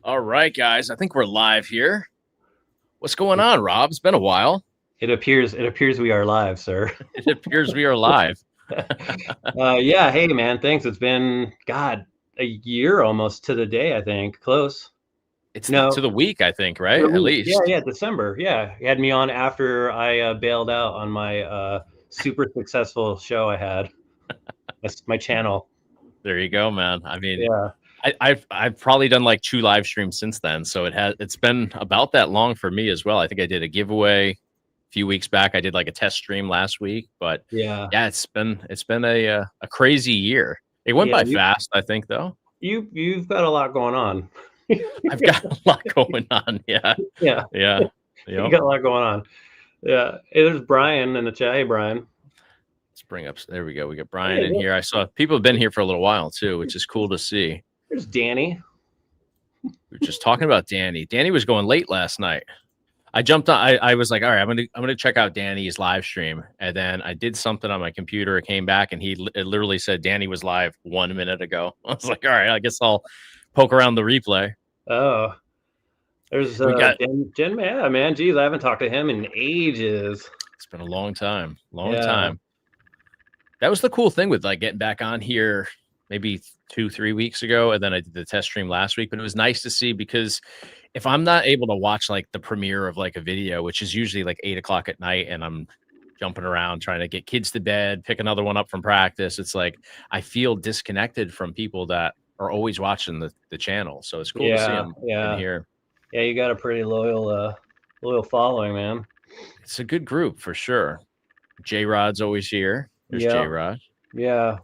All right, guys. I think we're live here. What's going on, Rob? It's been a while. It appears we are live, sir. It appears we are live. Yeah, hey man, thanks. It's been a year almost to the day, I think. Close. It's to No, the week, I think, for right? a At week. Yeah, least. yeah, December. Yeah, you had me on after I bailed out on my super successful show I had. That's my channel. There you go, man. I mean, Yeah. I've probably done like 2 live streams since then, so it's been about that long for me as well. I think I did a giveaway a few weeks back. I did like a test stream last week, but Yeah. yeah, it's been a crazy year. It went Yeah, by fast, I think, though. you've got a lot going on. I've got a lot going on. Yeah, Yeah, yeah, you yep. got a lot going on. Yeah. Hey, there's Brian in the chat. Hey, Brian. Let's bring up. There we go. We got Brian Hey, in here. I saw people have been here for a little while too, which is cool to see. there's Danny. We were just talking about Danny. Danny was going late last night. I jumped on. I was like, all right, I'm gonna check out Danny's live stream, and then I did something on my computer. It came back, and it literally said Danny was live 1 minute ago. I was like, all right, I guess I'll poke around the replay. Oh. There's We got. Jen, yeah, man. Geez, I haven't talked to him in ages. It's been a long time. Long Yeah, time. That was the cool thing with like getting back on here maybe 2-3 weeks ago, and then I did the test stream last week. But it was nice to see because if I'm not able to watch like the premiere of like a video, which is usually like 8 o'clock at night, and I'm jumping around trying to get kids to bed, pick another one up from practice, it's like I feel disconnected from people that are always watching the channel. So it's cool to see yeah, them in yeah, here. yeah. You got a pretty loyal following, man. It's a good group for sure. J Rod's always here. There's J Yeah, Rod. yeah.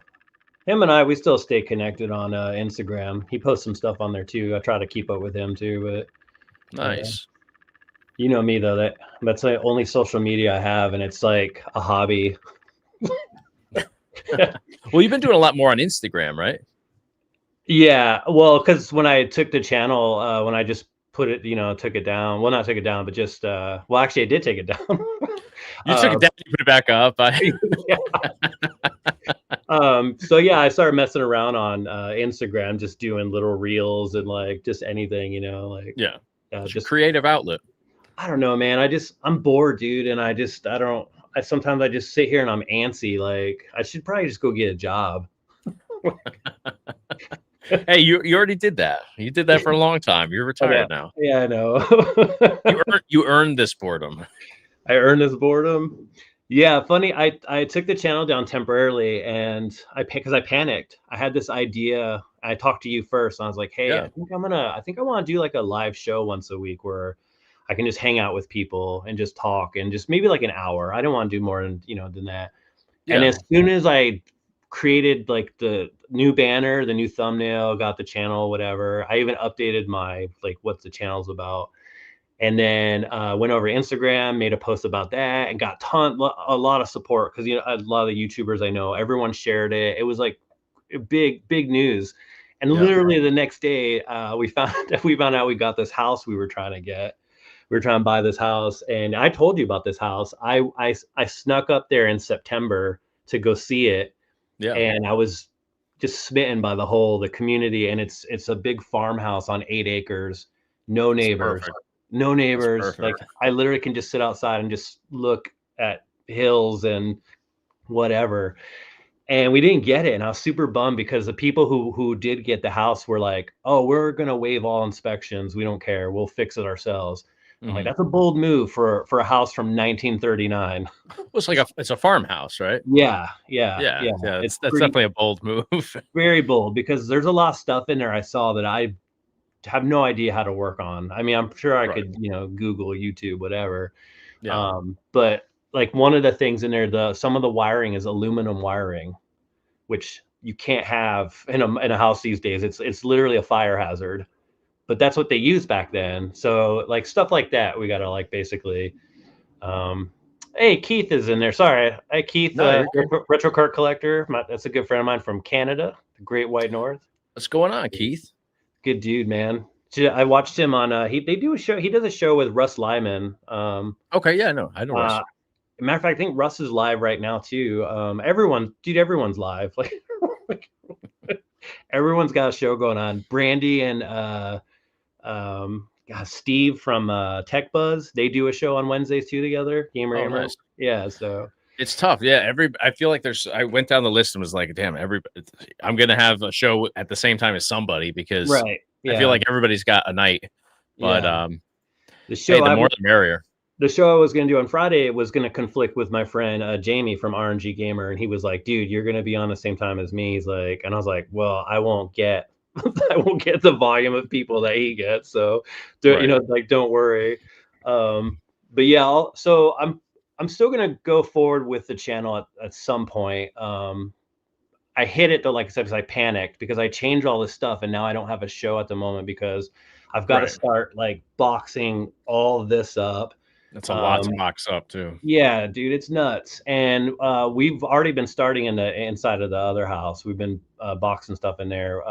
Him and we still stay connected on Instagram. He posts some stuff on there too. I try to keep up with him too, but Nice. you know me though. That's the only social media I have, and it's like a hobby. Well, you've been doing a lot more on Instagram, right? Yeah, well, because when I took the channel, when I just put it, took it down. Well, not took it down, but just well, actually, I did take it down. You took it down, you put it back up. Yeah. So yeah, I started messing around on Instagram, just doing little reels and like just anything, like Yeah. It's a just creative outlet. I don't know, man. I'm bored, dude, and I don't. Sometimes I just sit here and I'm antsy. Like I should probably just go get a job. Hey, you already did that. You did that for a long time. You're Okay. retired now. Yeah, I know. You earned this boredom. I earned this boredom. Yeah, funny. I took the channel down temporarily, and because I panicked. I had this idea. I talked to you first, and I was like, "Hey, Yeah. I think I want to do like a live show once a week where I can just hang out with people and just talk and just maybe like an hour. I don't want to do more than that." And Yeah. as soon as I created like the new banner, the new thumbnail, got the channel, whatever, I even updated my like what the channel's about, and then went over to Instagram, made a post about that, and got a lot of support because a lot of the YouTubers I know, everyone shared it. It was like big news, and Yeah. literally the next day we found out we got this house we were trying to get. We were trying to buy this house, and I told you about this house. I snuck up there in September to go see it, Yeah. and I was just smitten by the community, and it's a big farmhouse on 8 acres, no It's neighbors, perfect. no It's neighbors. Like perfect. I literally can just sit outside and just look at hills and whatever. And we didn't get it, and I was super bummed because the people who did get the house were like, "Oh, we're gonna waive all inspections. We don't care. We'll fix it ourselves." I'm like, Hmm. "That's a bold move for a house from 1939." Well, it's a farmhouse, right? Yeah, yeah, Yeah. yeah. Yeah. It's That's pretty definitely a bold move. very bold because there's a lot of stuff in there I saw that I have no idea how to work on. I mean, I'm sure I Right. could, Google, YouTube, whatever. Yeah. But like one of the things in there, some of the wiring is aluminum wiring, which you can't have in a house these days. It's literally a fire hazard. But that's what they used back then. So like stuff like that, we gotta like basically. Um, hey, Keith is in there. Sorry, hey Keith, No, you're good. retro card collector. That's a good friend of mine from Canada, the Great White North. What's going on, Keith? Good dude, man. I watched him on they do a show. He does a show with Russ Lyman. Okay. Yeah. No, I know Russ. Uh Matter of fact, I think Russ is live right now too. Everyone's live. Like everyone's got a show going on. Brandy and Steve from Tech Buzz. They do a show on Wednesdays too together. Gamer Oh, Hammer. nice. Yeah, so It's tough. Yeah, I feel like I went down the list and was like, damn, I'm gonna have a show at the same time as somebody because right. I feel Yeah. like everybody's got a night. But Yeah. The hey, show the I more the merrier. the show I was going to do on Friday was going to conflict with my friend Jamie from RNG Gamer, and he was like, "Dude, you're going to be on the same time as me." He's like, and I was like, "Well, I won't get, I won't get the volume of people that he gets, so Right. like, don't worry." Um, but yeah, so I'm still going to go forward with the channel at some point. I hit it though, like I said, because I panicked because I changed all this stuff, and now I don't have a show at the moment because I've got to Right. start like boxing all this up. That's a lot to Um, box up too. yeah, dude, it's nuts. And we've already been starting in the inside of the other house. We've been boxing stuff in there.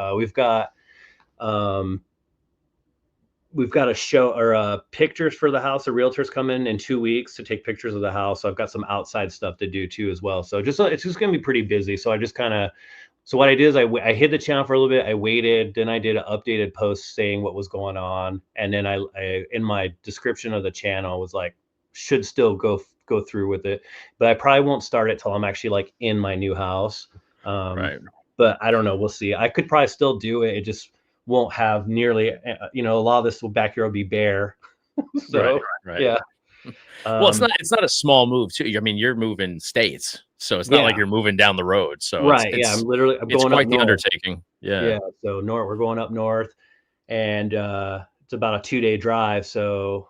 Um, we've got a show or pictures for the house. The realtors come in 2 weeks to take pictures of the house. So I've got some outside stuff to do too as well. So just it's just gonna be pretty busy. So I just kind of so what I did is I hid the channel for a little bit. I waited, then I did an updated post saying what was going on, and then I in my description of the channel was like should still go through with it, but I probably won't start it till I'm actually like in my new house. Um, Right. but I don't know. We'll see. I could probably still do it. It just won't have nearly. A lot of this back here will be bare. Right. So Right. yeah. Well, Um, it's not a small move too. I mean, you're moving states, so it's not like yeah. you're moving down the road. So Right. Yeah. I'm it's going up quite the north. undertaking. Yeah. Yeah. So we're going up north, and it's about a 2-day drive. So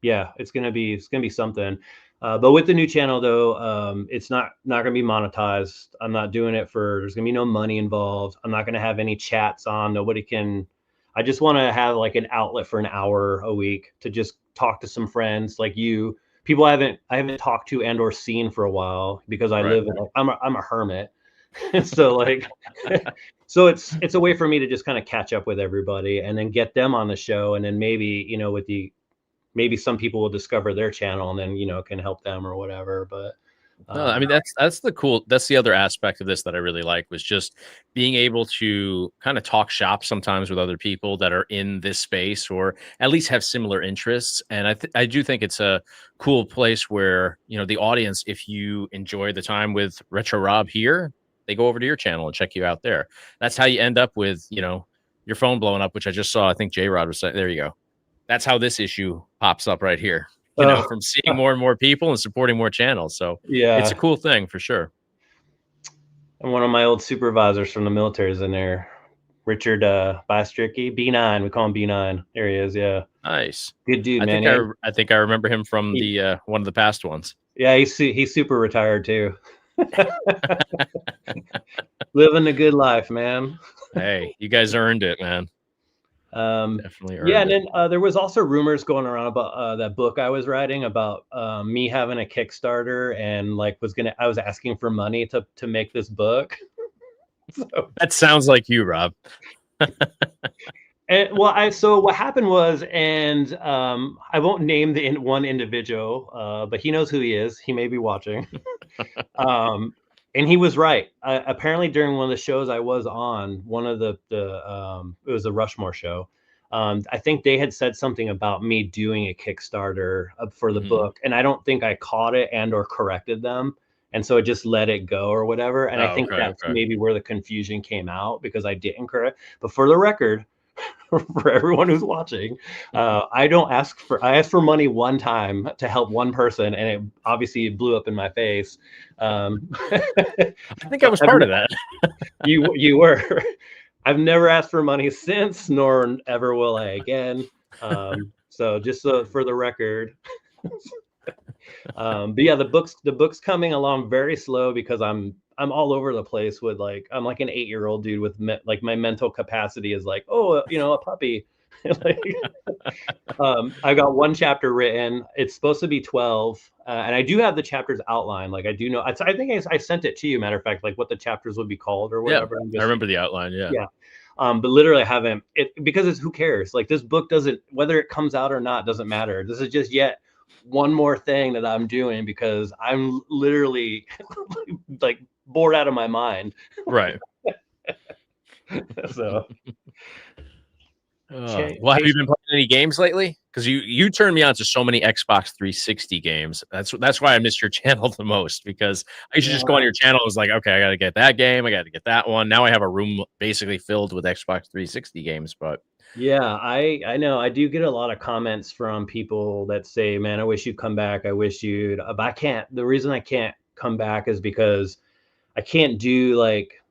yeah, it's gonna be something. But with the new channel though, it's not gonna be monetized. I'm not doing it for. There's gonna be no money involved. I'm not gonna have any chats on. Nobody can. I just want to have like an outlet for an hour a week to just talk to some friends like you. People I haven't talked to and or seen for a while because I Right. live in I'm a hermit. So like so it's a way for me to just kind of catch up with everybody and then get them on the show, and then maybe with the maybe some people will discover their channel and then can help them or whatever. But No, I mean that's the other aspect of this that I really like was just being able to kind of talk shop sometimes with other people that are in this space or at least have similar interests. And I do think it's a cool place where, the audience, if you enjoy the time with Retro Rob here, they go over to your channel and check you out there. That's how you end up with, your phone blowing up, which I just saw. I think J Rod was saying, there you go. That's how this issue pops up right here. oh From seeing more and more people and supporting more channels. So it's a yeah, cool thing for sure. and one of my old supervisors from the military is in there, Richard Bastricki, B9. We call him B9. There he is. Yeah, Nice. good dude, I man. think I think I remember him from He, the one of the past ones. yeah, he's super retired too. Living a good life, man. Hey, you guys earned it, man. Um, Definitely yeah, earned and it. then there was also rumors going around about that book I was writing about me having a Kickstarter and like I was asking for money to make this book. So, That sounds like you, Rob. and well, so what happened was, and I won't name the one individual, but he knows who he is. He may be watching. um, and he was right. Apparently, during one of the shows I was on, one of the it was a Rushmore show. I think they had said something about me doing a Kickstarter for the Mhm. book, and I don't think I caught it and or corrected them, and so I just let it go or whatever. And I Oh, think okay, that's okay. maybe where the confusion came out because I didn't correct. But for the record, for everyone who's watching, I asked for money one time to help one person, and it obviously blew up in my face. I think I But was part of that. you were. I've never asked for money since, nor ever will I again. So just for the record. But yeah, the book's coming along very slow because I'm all over the place with like I'm like an 8-year-old dude with like my mental capacity is like a puppy. Like, I got one chapter written. It's supposed to be 12, and I do have the chapters outlined. Like I do know. I think I sent it to you. Matter of fact, like what the chapters would be called or Yeah, whatever. I'm I just remember the outline. Yeah. yeah. But literally, I haven't it because it's who cares. Like this book doesn't whether it comes out or not doesn't matter. This is just yet one more thing that I'm doing because I'm literally like bored out of my mind. Right. So Well, have you been playing any games lately? Because you turned me on to so many Xbox 360 games. That's why I missed your channel the most, because I used to just go on your channel. I was like, okay, I got to get that game. I got to get that one. Now I have a room basically filled with Xbox 360 games. But Yeah, I know. I do get a lot of comments from people that say, "Man, I wish you'd come back. I wish you'd." But I can't. The reason I can't come back is because I can't do like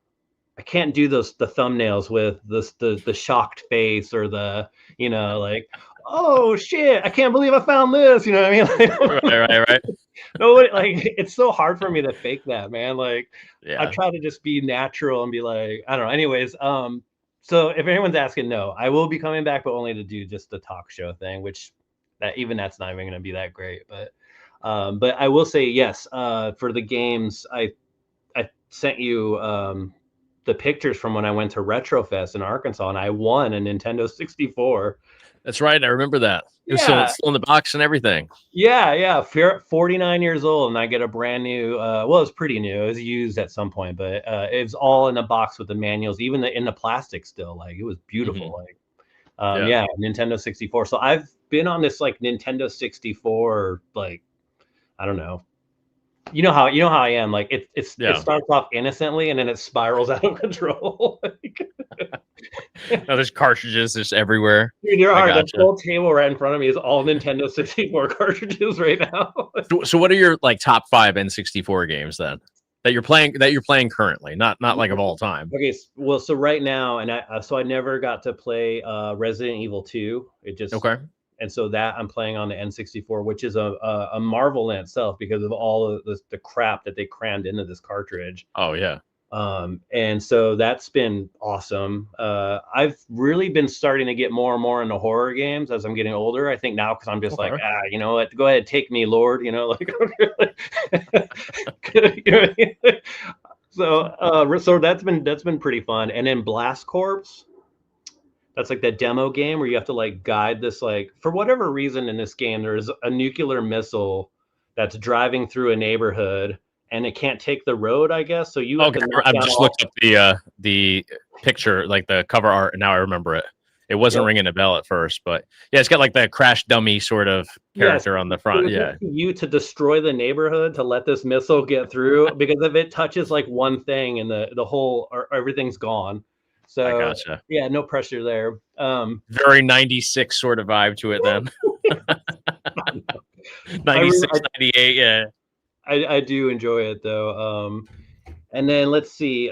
I can't do the thumbnails with the shocked face or the like, oh shit, I can't believe I found this. You know what I mean? right. Nobody like it's so hard for me to fake that, man. Like I Yeah, try to just be natural and be like, I don't know. Anyways, so if anyone's asking, no, I will be coming back, but only to do just the talk show thing, which that's not even gonna be that great. But I will say yes, for the games, I sent you the pictures from when I went to Retrofest in Arkansas and I won a Nintendo 64. that's right. I remember that. It was Yeah, still in the box and everything. yeah. 49 years old, and I get a brand new. Well, it was pretty new. It was used at some point, but it was all in a box with the manuals, even in the plastic still. Like it was beautiful. Mhm. Like, Yeah. yeah, Nintendo 64. So I've been on this like Nintendo 64, like I don't know. You know how I am. Like it Yeah. starts off innocently and then it spirals out of control. No, there's cartridges just everywhere. Dude, there I are. The gotcha. whole table right in front of me is all Nintendo 64 cartridges right now. So what are your like top 5 N64 games then that you're playing currently? Not like of all time. Okay, well, so right now, and I never got to play Resident Evil 2. It just Okay. and so that I'm playing on the N64, which is a marvel in itself because of all of the crap that they crammed into this cartridge. Oh yeah. And so that's been awesome. I've really been starting to get more and more into horror games as I'm getting older. I think now because I'm just like, Okay. you know what? Go ahead, take me, Lord. You know, like. So that's been pretty fun. And then Blast Corps, that's like that demo game where you have to like guide this, like for whatever reason in this game there's a nuclear missile that's driving through a neighborhood and it can't take the road, I guess. So you have Okay. to knock I've down just all. looked up the picture, like the cover art, and now I remember it. It wasn't Yep. ringing a bell at first, but yeah, it's got like that crash dummy sort of Yes, character on the it front. was Yeah. up to you to destroy the neighborhood to let this missile get through because if it touches like one thing and the whole or everything's gone. I So gotcha. yeah, no pressure there. Very 96 sort of vibe to it then. I, really, 96, 98, yeah. I do enjoy it though. And then let's see,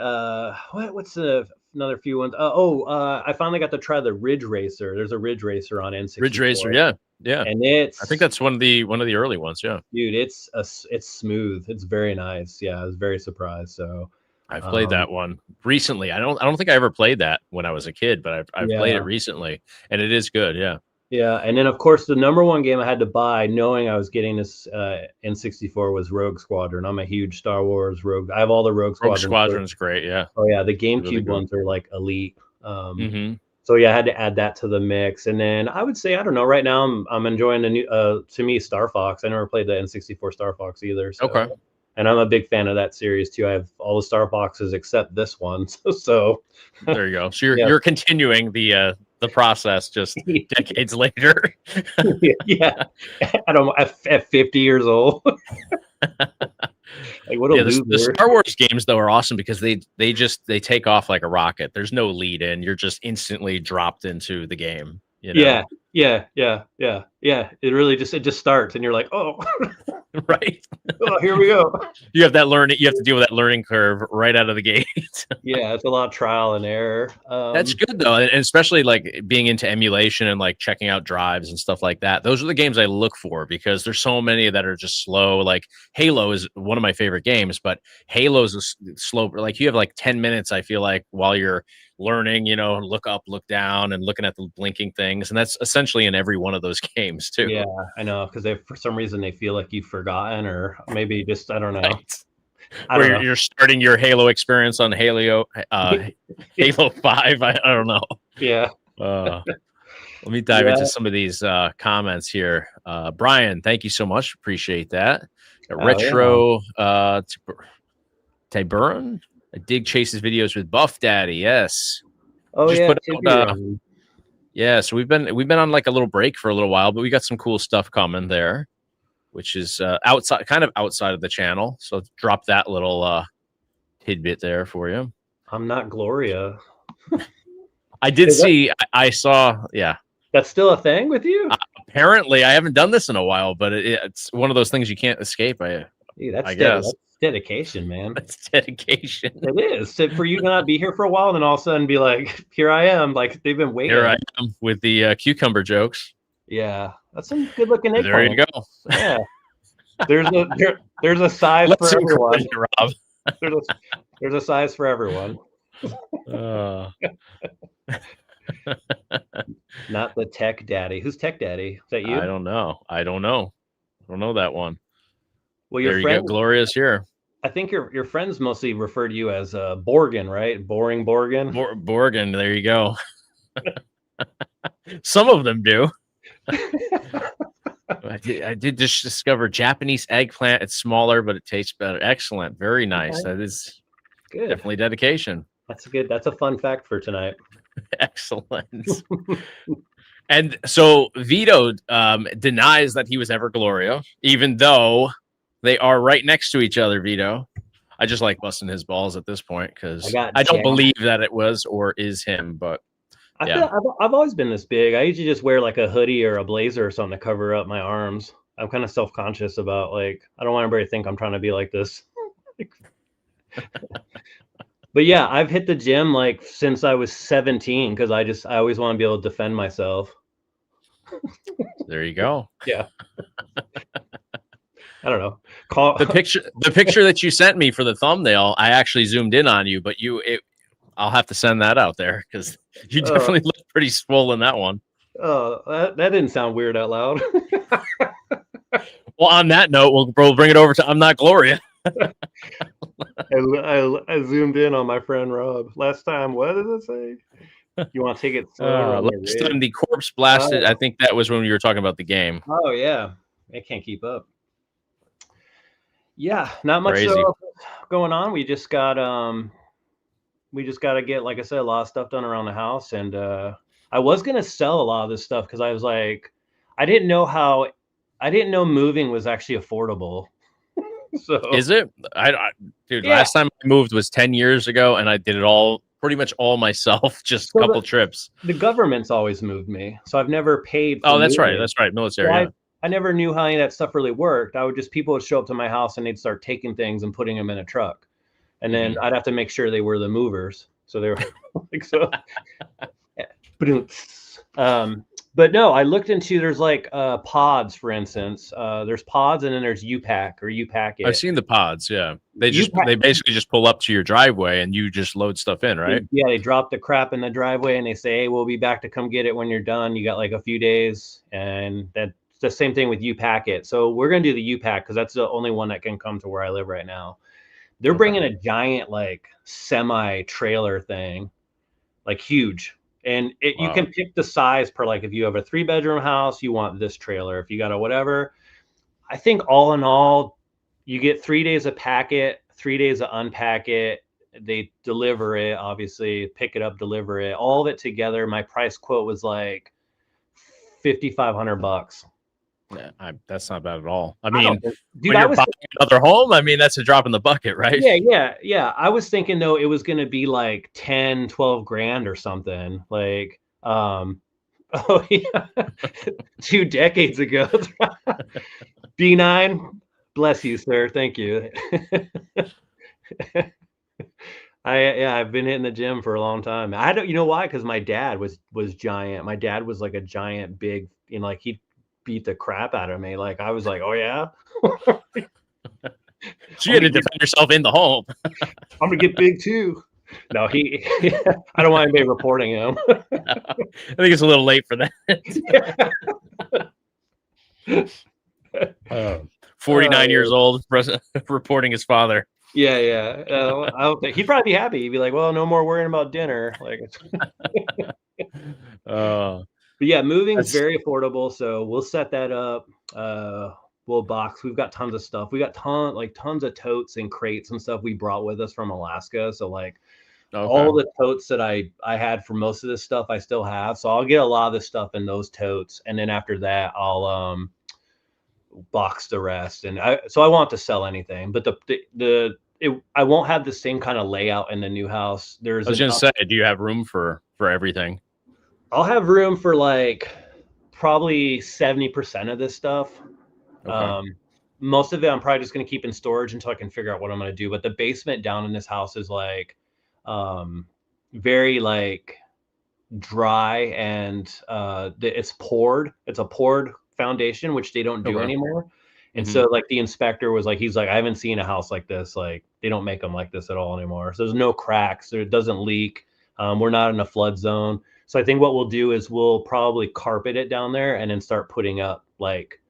what's another few ones? I finally got to try the Ridge Racer. There's a Ridge Racer on N64. Ridge Racer, yeah. Yeah. And I think that's one of the early ones, yeah. dude, it's smooth. It's very nice. Yeah, I was very surprised. So I've played that one recently. I don't think I ever played that when I was a kid, but I've played it recently, and it is good. Yeah. Yeah, and then of course the number one game I had to buy, knowing I was getting this N64, was Rogue Squadron. I'm a huge Star Wars Rogue. I have all the Rogue Squadrons. Rogue Squadron's great. Yeah. Oh yeah, the GameCube Really good. ones are like elite. Mm-hmm. So yeah, I had to add that to the mix. And then I would say, I don't know, right now I'm enjoying the new to me Star Fox. I never played the N64 Star Fox either. So. Okay. And I'm a big fan of that series too. I have all the Star Foxes except this one. So There you go. So you're continuing the process just decades later. yeah. I don't at 50 years old. Like what a loser. The Star Wars games though are awesome because they take off like a rocket. There's no lead in. You're just instantly dropped into the game. You know? Yeah. It really just starts and you're like, oh, right. oh, here we go. You have to deal with that learning curve right out of the gate. Yeah, it's a lot of trial and error. That's good though, and especially like being into emulation and like checking out drives and stuff like that. Those are the games I look for because there's so many that are just slow. Like Halo is one of my favorite games, but Halo's a slow. Like you have like 10 minutes, I feel like, while you're learning, look up, look down, and looking at the blinking things, and that's essentially in every one of those games too. Yeah, I know, because for some reason they feel like you've forgotten, or maybe just I don't know. Right. Where you're starting your Halo experience on Halo 5. I don't know. Yeah. Let me dive into some of these comments here. Brian, thank you so much. Appreciate that. Retro Tiburon. I dig Chase's videos with Buff Daddy. Yes. Oh Just yeah. put out, Yeah, so we've been on like a little break for a little while, but we got some cool stuff coming there, which is kind of outside of the channel. So drop that little tidbit there for you. I'm not Gloria. I did Is that, see, I saw, yeah. that's still a thing with you? Apparently, I haven't done this in a while, but it's one of those things you can't escape. I That's guess that's dedication, man. it's dedication. It is for you to not be here for a while, and then all of a sudden be like, "Here I am!" Like they've been waiting. Here I am with the cucumber jokes. Yeah, that's some good looking eggplant. There you go. Yeah, there's a size Let's for everyone. Rob. There's a size for everyone. Not the tech daddy. Who's tech daddy? Is that you? I don't know. I don't know that one. Well, your friend Gloria's here. I think your friends mostly refer to you as Borgen, right? Boring Borgen. Borgen. There you go. Some of them do. I did just discover Japanese eggplant. It's smaller, but it tastes better. Excellent. Very nice. Okay. That is good. Definitely dedication. That's good. That's a fun fact for tonight. Excellent. And so Vito denies that he was ever Gloria, even though they are right next to each other, Vito. I just like busting his balls at this point because I don't believe that it was or is him, but yeah. I've always been this big. I usually just wear like a hoodie or a blazer or something to cover up my arms. I'm kind of self-conscious about like, I don't want everybody to think I'm trying to be like this. But yeah, I've hit the gym like since I was 17 because I always want to be able to defend myself. There you go. Yeah. I don't know. The picture that you sent me for the thumbnail, I actually zoomed in on you, but I'll have to send that out there because you definitely look pretty swollen in that one. Oh, that didn't sound weird out loud. Well, on that note, we'll bring it over to I'm Not Gloria. I zoomed in on my friend Rob. Last time, what did it say? You want to take it slow? Last time the corpse blasted, I think that was when we were talking about the game. Oh, yeah. I can't keep up. Yeah, not much going on. We just got to get, like I said, a lot of stuff done around the house. And I was going to sell a lot of this stuff because I was like, I didn't know moving was actually affordable. So is it? Dude, yeah. Last time I moved was 10 years ago, and I did it pretty much all myself, just a couple trips. The government's always moved me, so I've never paid. Oh, that's right. That's right. Military. So yeah. I never knew how any of that stuff really worked. People would show up to my house and they'd start taking things and putting them in a truck, and then I'd have to make sure they were the movers. So they were like so. But no, I looked into there's like pods, for instance. There's pods and then there's U-Pack or U-Packet. I've seen the pods, yeah. They basically just pull up to your driveway and you just load stuff in, right? Yeah, they drop the crap in the driveway and they say, hey, we'll be back to come get it when you're done. You got like a few days, and that's the same thing with U-Packet. So we're gonna do the U-Pack because that's the only one that can come to where I live right now. They're bringing a giant like semi-trailer thing, like huge. And you can pick the size per, like, if you have a 3-bedroom house, you want this trailer. If you got a whatever, I think all in all, you get 3 days of packet, 3 days of unpack it. They deliver it, obviously, pick it up, deliver it. All of it together, my price quote was like $5,500. Yeah, that's not bad at all. I mean, dude, when you're buying another home, I mean, that's a drop in the bucket, right? Yeah. I was thinking though, it was going to be like 10, 12 grand or something like, oh yeah, 2 decades ago. D9, bless you, sir. Thank you. I've been hitting the gym for a long time. I don't, you know why? Because my dad was giant. My dad was like a giant, big, like he beat the crap out of me. Like I was like, oh yeah. So you had to defend yourself in the home. I'm gonna get big too. No, I don't want anybody reporting him. I think it's a little late for that. 49 years old, reporting his father. Yeah. I don't think he'd probably be happy. He'd be like, well, no more worrying about dinner. Like, but yeah, moving is very affordable. So we'll set that up. We'll box. We've got tons of stuff. We got tons of totes and crates and stuff we brought with us from Alaska. So like, All Okay. the totes that I had for most of this stuff I still have. So I'll get a lot of this stuff in those totes, and then after that I'll box the rest. And I won't have to sell anything, but I won't have the same kind of layout in the new house. I was gonna say, do you have room for everything? I'll have room for like probably 70% of this stuff. Okay. Most of it I'm probably just going to keep in storage until I can figure out what I'm going to do. But the basement down in this house is like very like dry, and it's poured. It's a poured foundation, which they don't do Okay. anymore. And Mhm. so like the inspector was like, he's like, I haven't seen a house like this. Like they don't make them like this at all anymore. So there's no cracks. It doesn't leak. We're not in a flood zone. So I think what we'll do is we'll probably carpet it down there and then start putting up like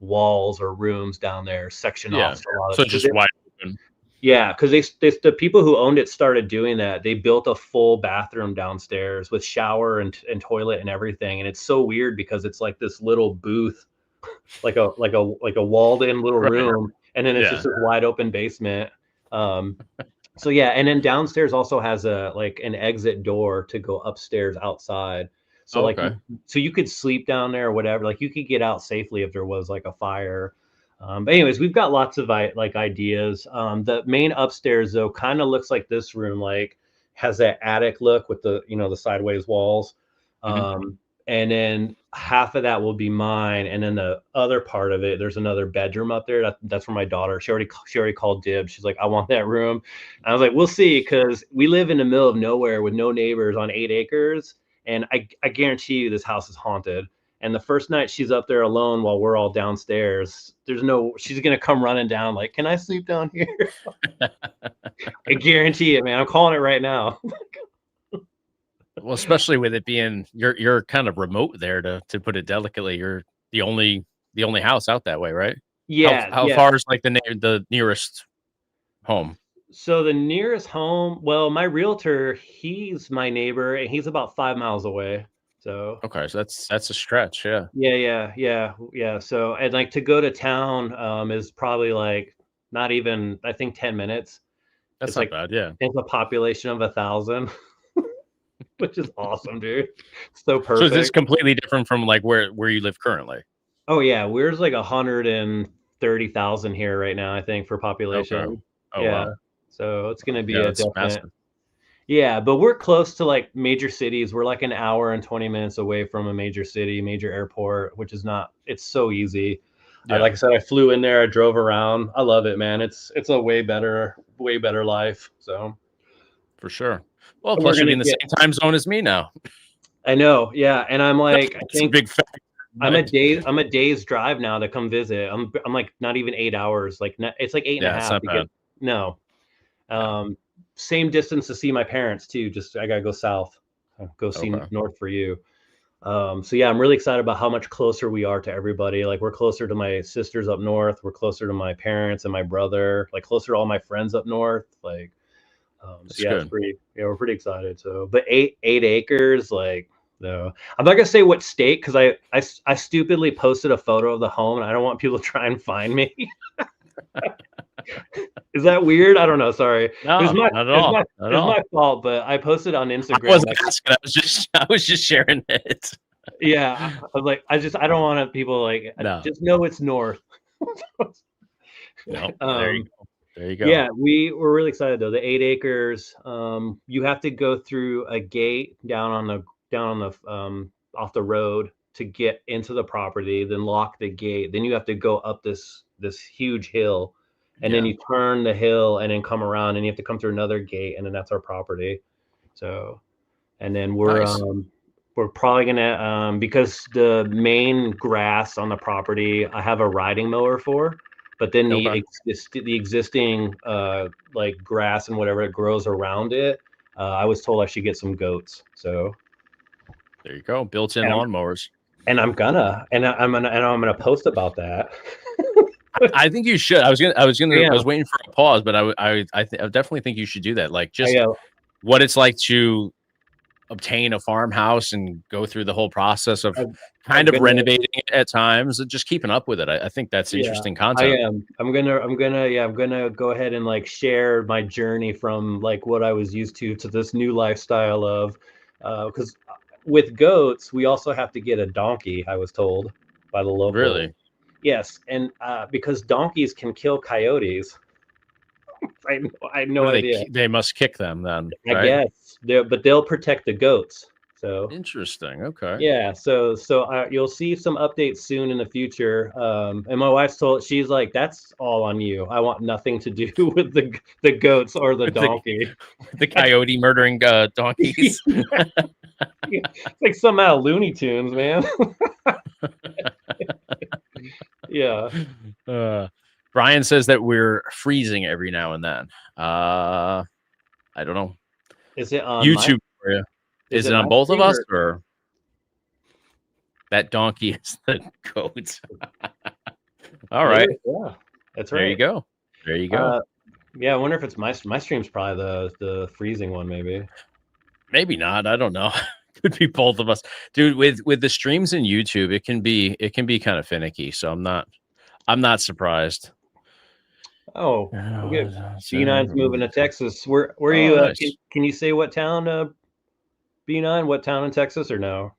walls or rooms down there, section Yeah. off a lot So of, it's just wide open. yeah, because the people who owned it started doing that. They built a full bathroom downstairs with shower and toilet and everything. And it's so weird because it's like this little booth, like a walled in little Right. room, and then it's Yeah. just a wide open basement. So yeah, and then downstairs also has a like an exit door to go upstairs outside. So like Okay. so you could sleep down there or whatever. Like you could get out safely if there was like a fire. But anyways, we've got lots of like ideas. The main upstairs though kind of looks like this room, like has that attic look with the the sideways walls. Mhm. And then half of that will be mine, and then the other part of it, there's another bedroom up there. That's for my daughter. She already called dibs. She's like, I want that room. I was like, we'll see, because we live in the middle of nowhere with no neighbors on 8 acres, and I guarantee you this house is haunted. And the first night she's up there alone while we're all downstairs, she's gonna come running down like, can I sleep down here? I guarantee it, man. I'm calling it right now. Well, especially with it being you're kind of remote there, to put it delicately. You're the only house out that way, right? Yeah, How yeah. far is like the nearest home? So the nearest home, well, my realtor, he's my neighbor, and he's about 5 miles away. So Okay, so that's a stretch. Yeah, yeah. So and like to go to town is probably like not even, I think, 10 minutes. that's It's not like bad. Yeah. it's a population of 1,000, which is awesome, dude. So So is this perfect. completely different from like where you live currently? Oh yeah, we're like 130,000 here right now, I think, for Okay. population. Oh Yeah. wow. So it's gonna be Yeah, a that's definite. massive. Yeah, but we're close to like major cities. We're like an hour and 20 minutes away from a major city, major airport, which is not, it's so easy. Yeah, Like I said, I flew in there, I drove around. I love it, man. It's a way better life. So for sure. Well, and we're plus you'll be gonna in the get, same time zone as me now. I know, yeah. And I'm like, I That's a think big factor. But I'm a day's drive now to come visit. I'm like not even 8 hours. Like it's like eight and a yeah, it's half not to get, bad. no. Yeah. Um, Same distance to see my parents too. Just I gotta go south, go see Okay. north for you. So yeah, I'm really excited about how much closer we are to everybody. Like we're closer to my sisters up north. We're closer to my parents and my brother. Like closer to all my friends up north. Like, so That's yeah, good. we're pretty excited. So, but 8 acres, like, no, I'm not gonna say what state, because I stupidly posted a photo of the home, and I don't want people to try and find me. Is that weird? I don't know. Sorry. No, not at all. Not at It's my all. fault, but I posted on I Instagram. wasn't asking. I was just sharing it. Yeah, I was like, I don't want people like, No, just know it's north. no. There you Um, go. There you go. yeah, we were really excited though. The 8 acres. You have to go through a gate down on the off the road to get into the property. Then lock the gate. Then you have to go up this huge hill, and then Yeah. you turn the hill and then come around, and you have to come through another gate, and then that's our property. So, and then Nice. we're probably gonna, because the main grass on the property I have a riding mower for, but then Okay. the existing like grass and whatever it grows around it, I was told I should get some goats. So There you go. Built-in and lawnmowers. I'm gonna post about that. I think you should. I Yeah, was waiting for a pause, but I definitely think you should do that. Like I just what it's like to obtain a farmhouse and go through the whole process of I'm, kind I'm of gonna, renovating it at times and just keeping up with it. I think that's yeah, interesting I content. am. I'm gonna go ahead and like share my journey from like what I was used to this new lifestyle of, because with goats we also have to get a donkey. I was told by the local. Really? Yes, and because donkeys can kill coyotes. I had What no do idea. they must kick them then, I right? guess but they'll protect the goats. So Interesting. Okay. yeah, so you'll see some updates soon in the future. And my wife's told she's like, "That's all on you. I want nothing to do with the goats or the With the donkey." coyote murdering donkeys. It's like some out of Looney Tunes, man. Yeah. Brian says that we're freezing every now and then. I don't know. Is it on my? YouTube for you. Is it it on my both of stream us or? or that donkey is the goat? All right. Yeah, that's There you right. go. There you go. Yeah, I wonder if it's my stream's probably the freezing one, maybe. Maybe not. I don't know. Could be both of us. Dude, with the streams in YouTube, it can be kind of finicky. So I'm not surprised. Oh, we got B9's moving to Texas. Where are Oh, you? nice. Can you say what town? B9, what town in Texas or no,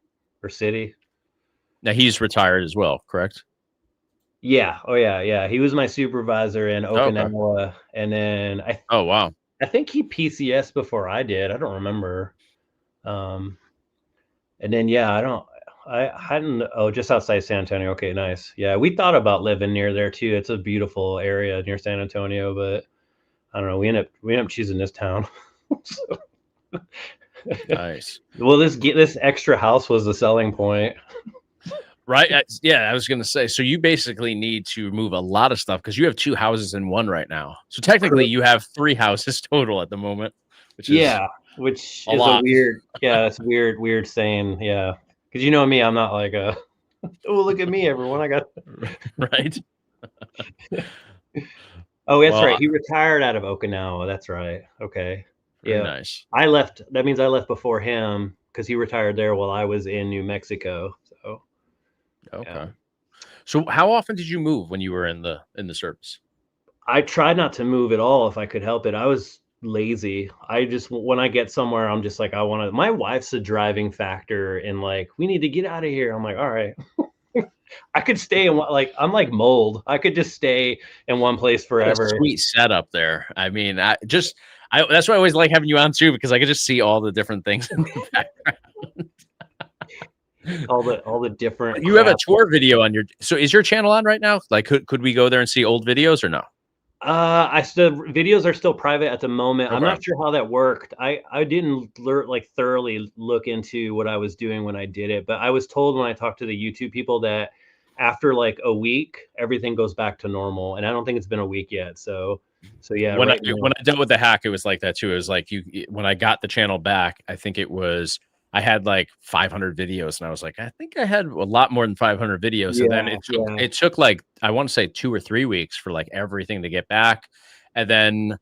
or city? Now he's retired as well, correct? Yeah. Oh yeah. He was my supervisor in Okay. Okinawa, and then Oh wow. I think he PCS before I did. I don't remember. And then yeah, I hadn't. Oh, just outside San Antonio. Okay, nice. Yeah, we thought about living near there too. It's a beautiful area near San Antonio, but I don't know. We ended up choosing this town. Nice. Well, this extra house was the selling point. Right. Yeah, I was going to say. So you basically need to move a lot of stuff because you have 2 houses in one right now. So technically, you have 3 houses total at the moment, which is which a is lot. a weird. Yeah, it's weird saying. Yeah, because you know me, I'm not like a. Oh, look at me, everyone! I got right. Oh, that's right. He retired out of Okinawa. That's right. Okay. Yeah. Nice. I left. That means I left before him because he retired there while I was in New Mexico. So. Okay. Yeah. So how often did you move when you were in the service? I tried not to move at all if I could help it. I was lazy. I just when I get somewhere, I'm just like I want to. My wife's a driving factor in like we need to get out of here. I'm like, all right. I could stay in like I'm like mold. I could just stay in one place forever. What a sweet setup there. I mean, that's why I always like having you on too because I could just see all the different things in the background. all the different. You have a tour video on your. So is your channel on right now? Like, could we go there and see old videos or no? Videos are still private at the moment. Okay. I'm not sure how that worked. I didn't thoroughly look into what I was doing when I did it, but I was told when I talked to the YouTube people that after like a week, everything goes back to normal. And I don't think it's been a week yet. So yeah. When I dealt with the hack, it was like that too. It was like when I got the channel back, I think I had like 500 videos and I was like, I think I had a lot more than 500 videos. Yeah, and then it took like, I want to say 2 or 3 weeks for like everything to get back. And then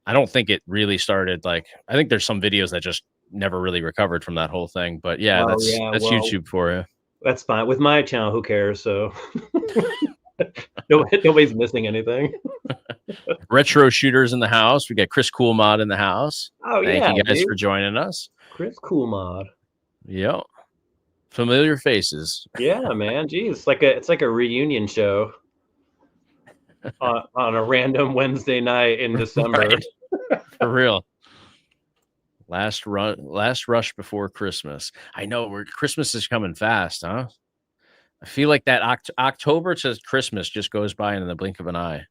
I don't think it really started. Like, I think there's some videos that just never really recovered from that whole thing, but yeah, that's YouTube for you. That's fine with my channel. Who cares? So nobody's missing anything. Retro shooters in the house. We got Chris Cool Mod in the house. Oh, Thank you guys for joining us. Chris Cool Mod. Yep. Familiar faces. Yeah, man. Geez, it's like a reunion show on a random Wednesday night in December. Right. For real. Last rush before Christmas. I know Christmas is coming fast, huh? I feel like that October to Christmas just goes by in the blink of an eye.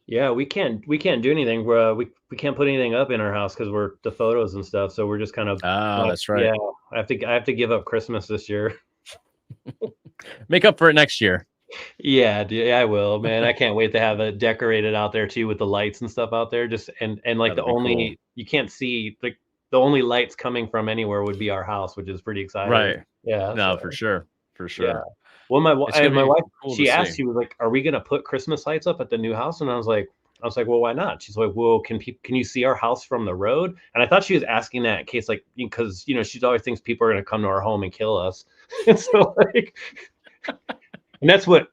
Yeah, we can't do anything. We can't put anything up in our house because we're the photos and stuff. So we're just kind of. That's right. Yeah, I have to give up Christmas this year. Make up for it next year. Yeah, I will, man. I can't wait to have it decorated out there too with the lights and stuff out there. Just and like cool. You can't see like the only lights coming from anywhere would be our house, which is pretty exciting. Right. Yeah. No, for sure. Yeah. Well, my wife, she asked, she was like, "Are we gonna put Christmas lights up at the new house?" And I was like, I was like, well, why not? She's like, well, can you see our house from the road? And I thought she was asking that in case, like, because she always thinks people are going to come to our home and kill us. And so like, and that's what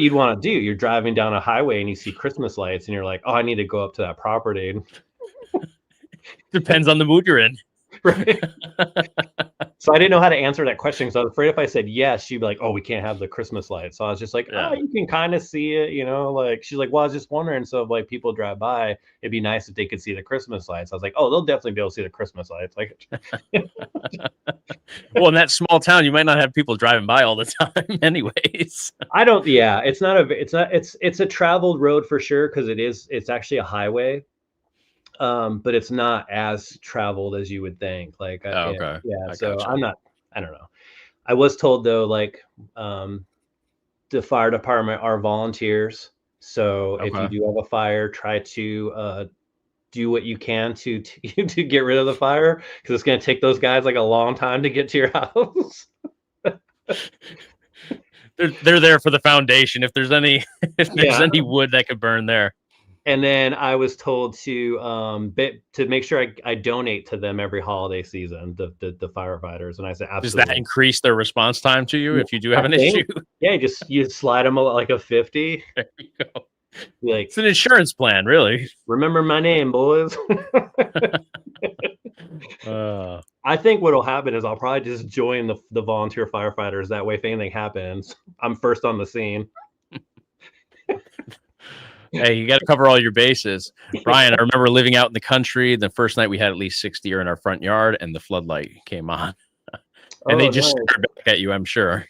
you'd want to do. You're driving down a highway and you see Christmas lights and you're like, oh, I need to go up to that property. Depends on the mood you're in. Right. So I didn't know how to answer that question because I was afraid if I said yes, she'd be like, oh, we can't have the Christmas lights. So I was just like, oh, you can kind of see it, like she's like, well, I was just wondering. So if like people drive by, it'd be nice if they could see the Christmas lights. I was like, oh, they'll definitely be able to see the Christmas lights. Like, well, in that small town, you might not have people driving by all the time anyways. It's a traveled road for sure. Cause it's actually a highway. But it's not as traveled as you would think. Like, okay. So gotcha. I don't know. I was told though, like, the fire department are volunteers. So if you do have a fire, try to do what you can to get rid of the fire, because it's going to take those guys like a long time to get to your house. They're there for the foundation. If there's any wood that could burn there. And then I was told to make sure I donate to them every holiday season, the firefighters. And I said, absolutely. Does that increase their response time to you if you do have an issue? Yeah, you slide them like a 50. There you go. Like, it's an insurance plan, really. Remember my name, boys. I think what'll happen is I'll probably just join the volunteer firefighters. That way, if anything happens, I'm first on the scene. Hey, you got to cover all your bases. Brian, I remember living out in the country. The first night we had at least 6 deer in our front yard and the floodlight came on. And they just stared back at you, I'm sure.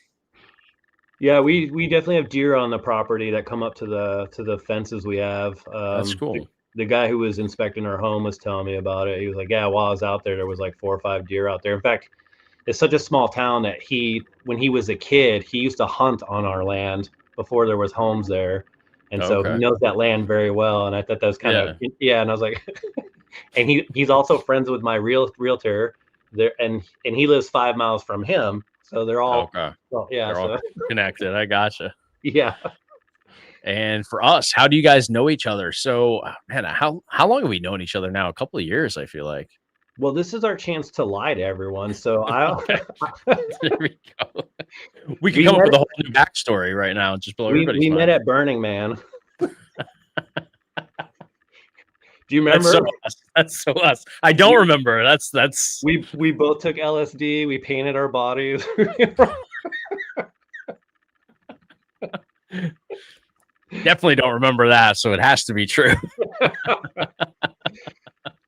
Yeah, we definitely have deer on the property that come up to the fences we have. That's cool. The guy who was inspecting our home was telling me about it. He was like, yeah, while I was out there was like 4 or 5 deer out there. In fact, it's such a small town that when he was a kid, he used to hunt on our land before there was homes there. And so he knows that land very well. And I thought that was kind of, and I was like, and he's also friends with my realtor there. And he lives 5 miles from him. So they're all, all connected. I gotcha. Yeah. And for us, how do you guys know each other? So, man, how long have we known each other now? A couple of years, I feel like. Well, this is our chance to lie to everyone. So there we go. We can come up with a whole new backstory right now and just blow everybody's mind. We met at Burning Man. Do you remember? That's so us. I don't remember. That's. We both took LSD. We painted our bodies. Definitely don't remember that. So it has to be true.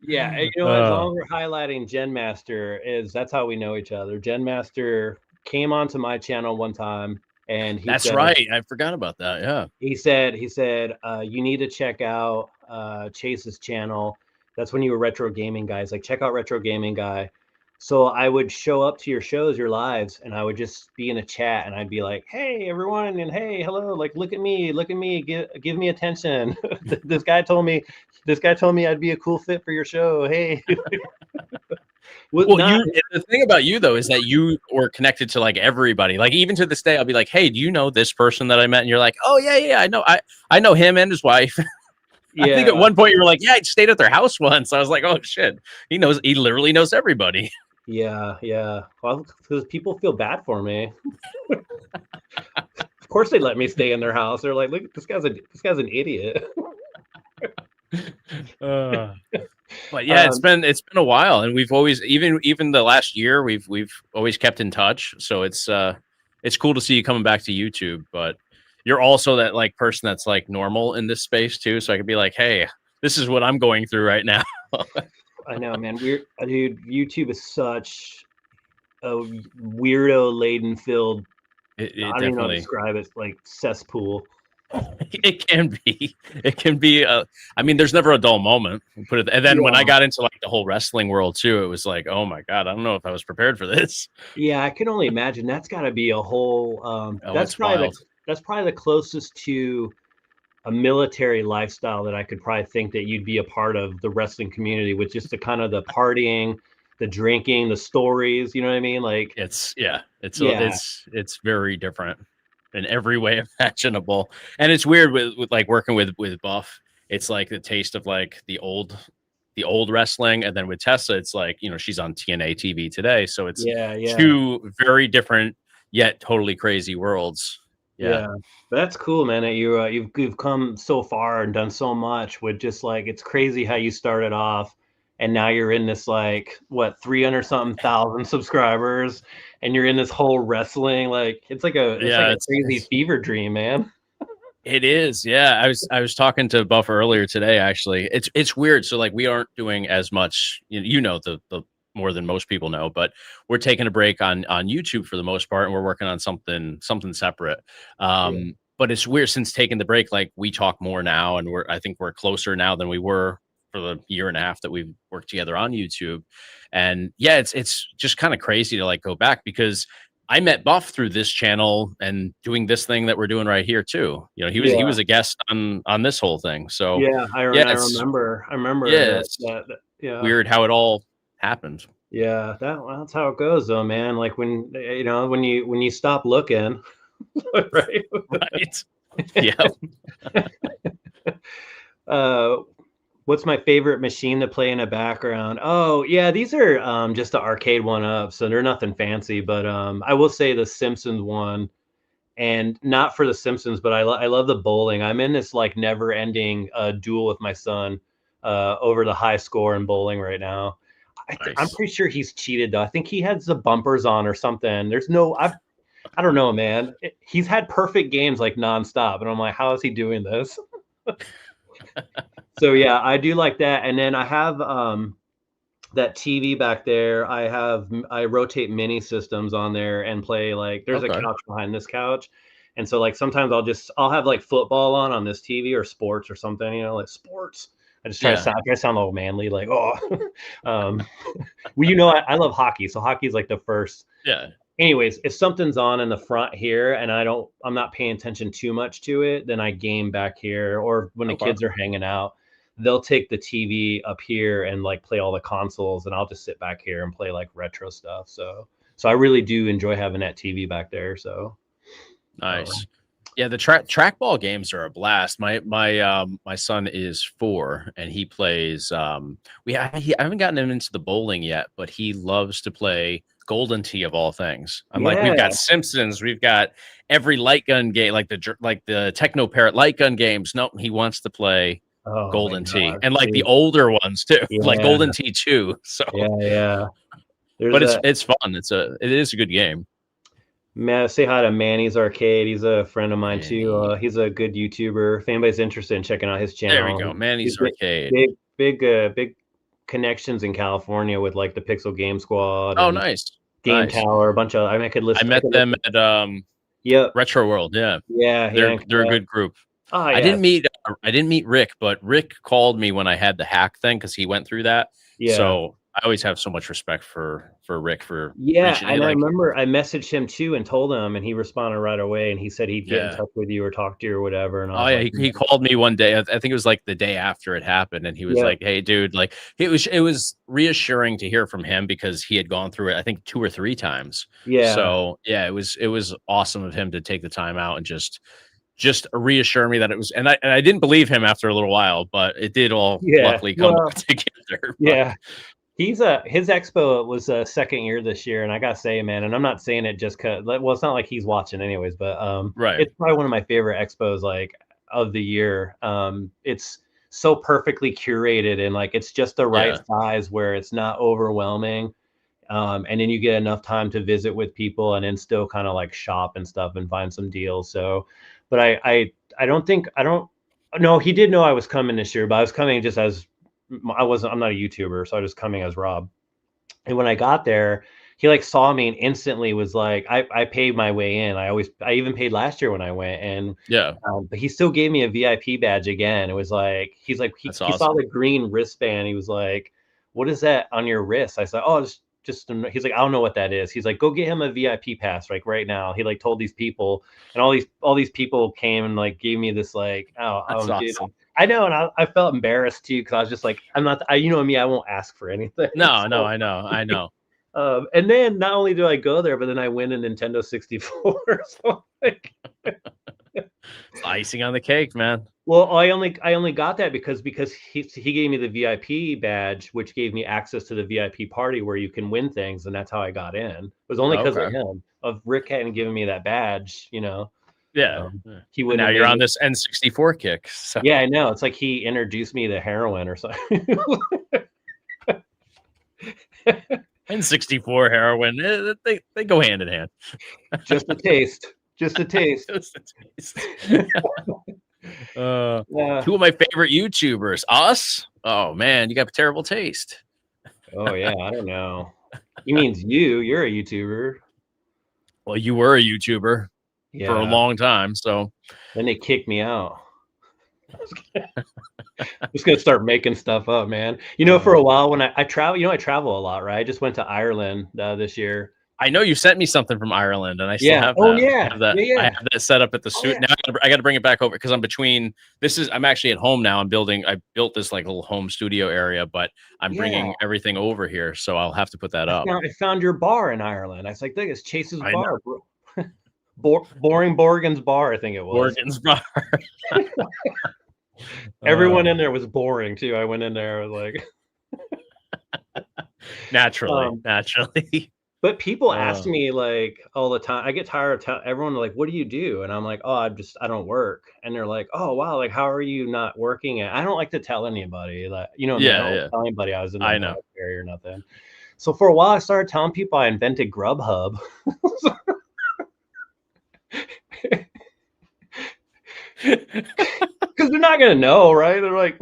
Yeah, and, as long as we're highlighting Gen Master, that's how we know each other. Gen Master came onto my channel one time, and he said, right. I forgot about that. Yeah. He said, you need to check out Chase's channel. That's when you were Retro Gaming Guys. Like, check out Retro Gaming Guy. So I would show up to your shows, your lives, and I would just be in a chat, and I'd be like, "Hey, everyone," and "Hey, hello," like, look at me, give me attention. This guy told me I'd be a cool fit for your show. Hey. The thing about you though is that you were connected to like everybody. Like even to this day, I'll be like, "Hey, do you know this person that I met?" And you're like, "Oh yeah, I know him and his wife." Yeah. I think at one point you were like, "Yeah, I stayed at their house once." I was like, "Oh shit, he literally knows everybody." Yeah. Well, because people feel bad for me. Of course, they let me stay in their house. They're like, "Look, this guy's an idiot." But yeah, it's been a while, and we've always even the last year we've always kept in touch. So it's cool to see you coming back to YouTube. But you're also that like person that's like normal in this space too. So I could be like, "Hey, this is what I'm going through right now." I know, man. Dude, YouTube is such a weirdo laden filled. I don't even know how to describe it. Like cesspool. It can be. I mean, there's never a dull moment. Put it. And then when I got into like the whole wrestling world too, it was like, oh my god, I don't know if I was prepared for this. Yeah, I can only imagine. That's got to be a whole. That's probably the closest to a military lifestyle that I could probably think that you'd be a part of the wrestling community, with just the kind of the partying, the drinking, the stories. You know what I mean? Like it's very different in every way imaginable. And it's weird with like working with Buff. it's like the taste of like the old wrestling, and then with Tessa, it's like, you know, she's on TNA TV today, so it's Yeah. two very different yet totally crazy worlds. Yeah, Yeah, that's cool, man. That you've come so far and done so much with just like it's crazy how you started off, and now you're in this like what 300 something thousand subscribers, and you're in this whole wrestling like it's like yeah, a crazy fever dream, man. it is. Yeah, I was talking to Buff earlier today. Actually, it's weird. So like we aren't doing as much. You know the more than most people know, but we're taking a break on YouTube for the most part, and we're working on something separate. Yeah, But it's weird since taking the break. Like we talk more now, and I think we're closer now than we were for the year and a half that we've worked together on YouTube. And yeah, it's just kind of crazy to like go back because I met Buff through this channel and doing this thing that we're doing right here too. You know, he yeah, was a guest on this whole thing. So yeah. yeah, I it's remember yeah, that, it's yeah. weird how it all happened. Yeah, that's how it goes though, man. Like when you know when you stop looking, right? Right. Yeah. uh what's my favorite machine to play in the background? Oh, yeah, these are just the arcade one up, so they're nothing fancy. But I will say the Simpsons one, and not for the Simpsons, but I love the bowling. I'm in this like never ending duel with my son over the high score in bowling right now. I'm Nice. pretty sure he's cheated though. I think he has the bumpers on or something. There's no I don't know, man. He's had perfect games like nonstop, and I'm like, how is he doing this? So yeah, I do like that. And then I have that TV back there. I rotate mini systems on there and play like there's a Okay. couch behind this couch. And so like sometimes I'll have like football on this TV or sports or something, you know, like sports. Yeah. I try to sound a little manly, like, oh, um, well, you know, I love hockey. So hockey is like the first. Yeah. Anyways, if something's on in the front here and I'm not paying attention too much to it, then I game back here. Or when the Okay. kids are hanging out, they'll take the TV up here and like play all the consoles, and I'll just sit back here and play like retro stuff. So I really do enjoy having that TV back there. So Nice. Yeah, the trackball games are a blast. My son is 4 and he plays I haven't gotten him into the bowling yet, but he loves to play Golden Tee of all things. I'm like, we've yeah. got Simpsons, we've got every light gun game, like the Techno Parrot light gun games. Nope, he wants to play Oh my Golden Tee God. and like the Dude. older ones too, like Yeah. Golden Tee 2. So, Yeah. There's but a it's fun. It is a good game. man. Say hi to Manny's Arcade. He's a friend of mine too. Manny. He's a good YouTuber. If anybody's interested in checking out his There we channel, go. he's Manny's Arcade. big connections in California with like the Pixel Game Squad Oh, and nice. Game Nice. Tower. A bunch of I mean, I could I list. I met could list. them at Yep. Retro World. Yeah. Yeah. They're a good group. Oh I yeah. didn't meet Rick, but Rick called me when I had the hack thing because he went through that. Yeah. So I always have so much respect for Rick for Yeah, reaching it. and I Like, remember I messaged him too and told him, and he responded right away, and he said he'd get in yeah. touch with you or talk to you or whatever. And I Oh was yeah, like, he called me one day. I think it was like the day after it happened, and he was yeah, like, "Hey, dude, like it was reassuring to hear from him because he had gone through it. I think 2 or 3 times. yeah, So yeah, it was awesome of him to take the time out and just reassure me that it was. And I didn't believe him after a little while, but it did all yeah. luckily come Well, together. But yeah. He's a his expo was a second year this year, and I gotta say, man, and I'm not saying it just cause well, it's not like he's watching anyways, but right, it's probably one of my favorite expos like of the year. It's so perfectly curated and like it's just the right yeah, size where it's not overwhelming. And then you get enough time to visit with people and then still kind of like shop and stuff and find some deals. So, but I don't think I don't no, he did know I was coming this year, but I was coming just as I'm not a YouTuber, so I was coming as Rob. And when I got there, he like saw me and instantly was like, I paid my way in. I even paid last year when I went, and yeah. but he still gave me a VIP badge again. It was like That's he saw awesome. the green wristband. He was like, "What is that on your wrist?" I said, "Oh, it's just." He's like, "I don't know what that is." He's like, "Go get him a VIP pass like right now." He like told these people, and all these people came and like gave me this like, That's dude. awesome. I know, and I felt embarrassed too because I was just like, I'm not, you know me, I won't ask for anything. No, no, So, I know. and then not only do I go there, but then I win a Nintendo 64. So like, It's icing on the cake, man. Well, I only got that because he gave me the VIP badge, which gave me access to the VIP party where you can win things, and that's how I got in. It was only because of Okay. him. Of Rick hadn't given me that badge, you know, Yeah. Yeah. he And wouldn't now have you're made on me. this N64 kick. So Yeah, I know. It's like he introduced me to heroin or something. N64 heroin, they go hand in hand. Just a taste. Just a taste. Just a taste. Yeah. Two of my favorite YouTubers. Us? Oh man, you got terrible taste. Oh yeah, I don't know. He means you. You're a YouTuber. Well, you were a YouTuber for a Yeah. long time, so Then they kicked me out. Just gonna start making stuff up, man. You know, for a while when I travel, you know, I travel a lot, right? I just went to Ireland this year. I know you sent me something from Ireland, and I still Yeah. have Oh that. yeah. I have that. Yeah, I yeah. have that set up at the Oh suit. yeah. Now I got to bring it back over because I'm between. I'm actually at home now. I built this like little home studio area, but I'm Yeah. bringing everything over here, so I'll have to put that up. I found your bar in Ireland. I was like, look, it's Chase's I know. bar, bro. Boring Borgen's bar, I think it was. Morgan's bar. Everyone in there was boring too. I went in there, I was like, naturally. but people ask me like all the time. I get tired of everyone like, "What do you do?" And I'm like, "Oh, I don't work." And they're like, "Oh, wow, like how are you not working?" I don't like to tell anybody that, you know, me, I Yeah, don't like yeah. tell anybody I was in the I know. military or nothing. So for a while, I started telling people I invented Grubhub. Because they're not gonna know, right? They're like,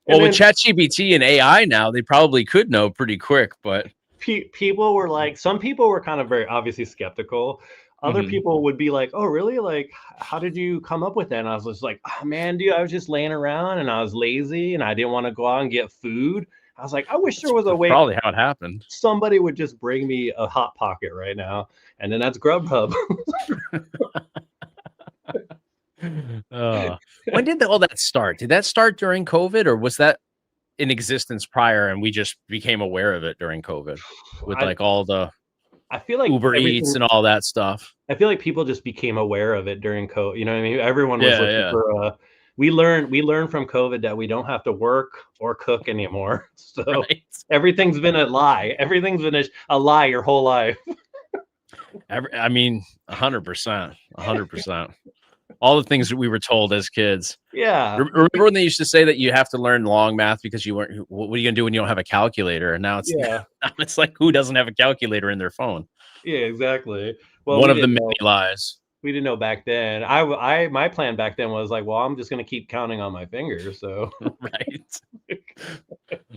well, with ChatGPT and AI now, they probably could know pretty quick, but people were like, some people were kind of very obviously skeptical. Other people would be like, "Oh, really? Like, how did you come up with that?" And I was just like, "Oh man, dude, I was just laying around and I was lazy and I didn't want to go out and get food." I was like, "I wish there was a that's way probably how it happened. somebody would just bring me a hot pocket right now." And then that's Grubhub. When did all that start? Did that start during COVID, or was that in existence prior and we just became aware of it during COVID with like all the I feel like Uber Eats and all that stuff? I feel like people just became aware of it during COVID. You know what I mean? Everyone was looking Yeah. for we learned from COVID that we don't have to work or cook anymore. So Right. everything's been a lie. Everything's been a lie your whole life. I mean, 100%, 100%. All the things that we were told as kids. Yeah. Remember when they used to say that you have to learn long math because you weren't, what are you gonna do when you don't have a calculator? And now it's Yeah. it's like, who doesn't have a calculator in their phone? Yeah, exactly. Well, One of the many lies. We didn't know back then. My plan back then was like, well, I'm just gonna keep counting on my fingers. So Right.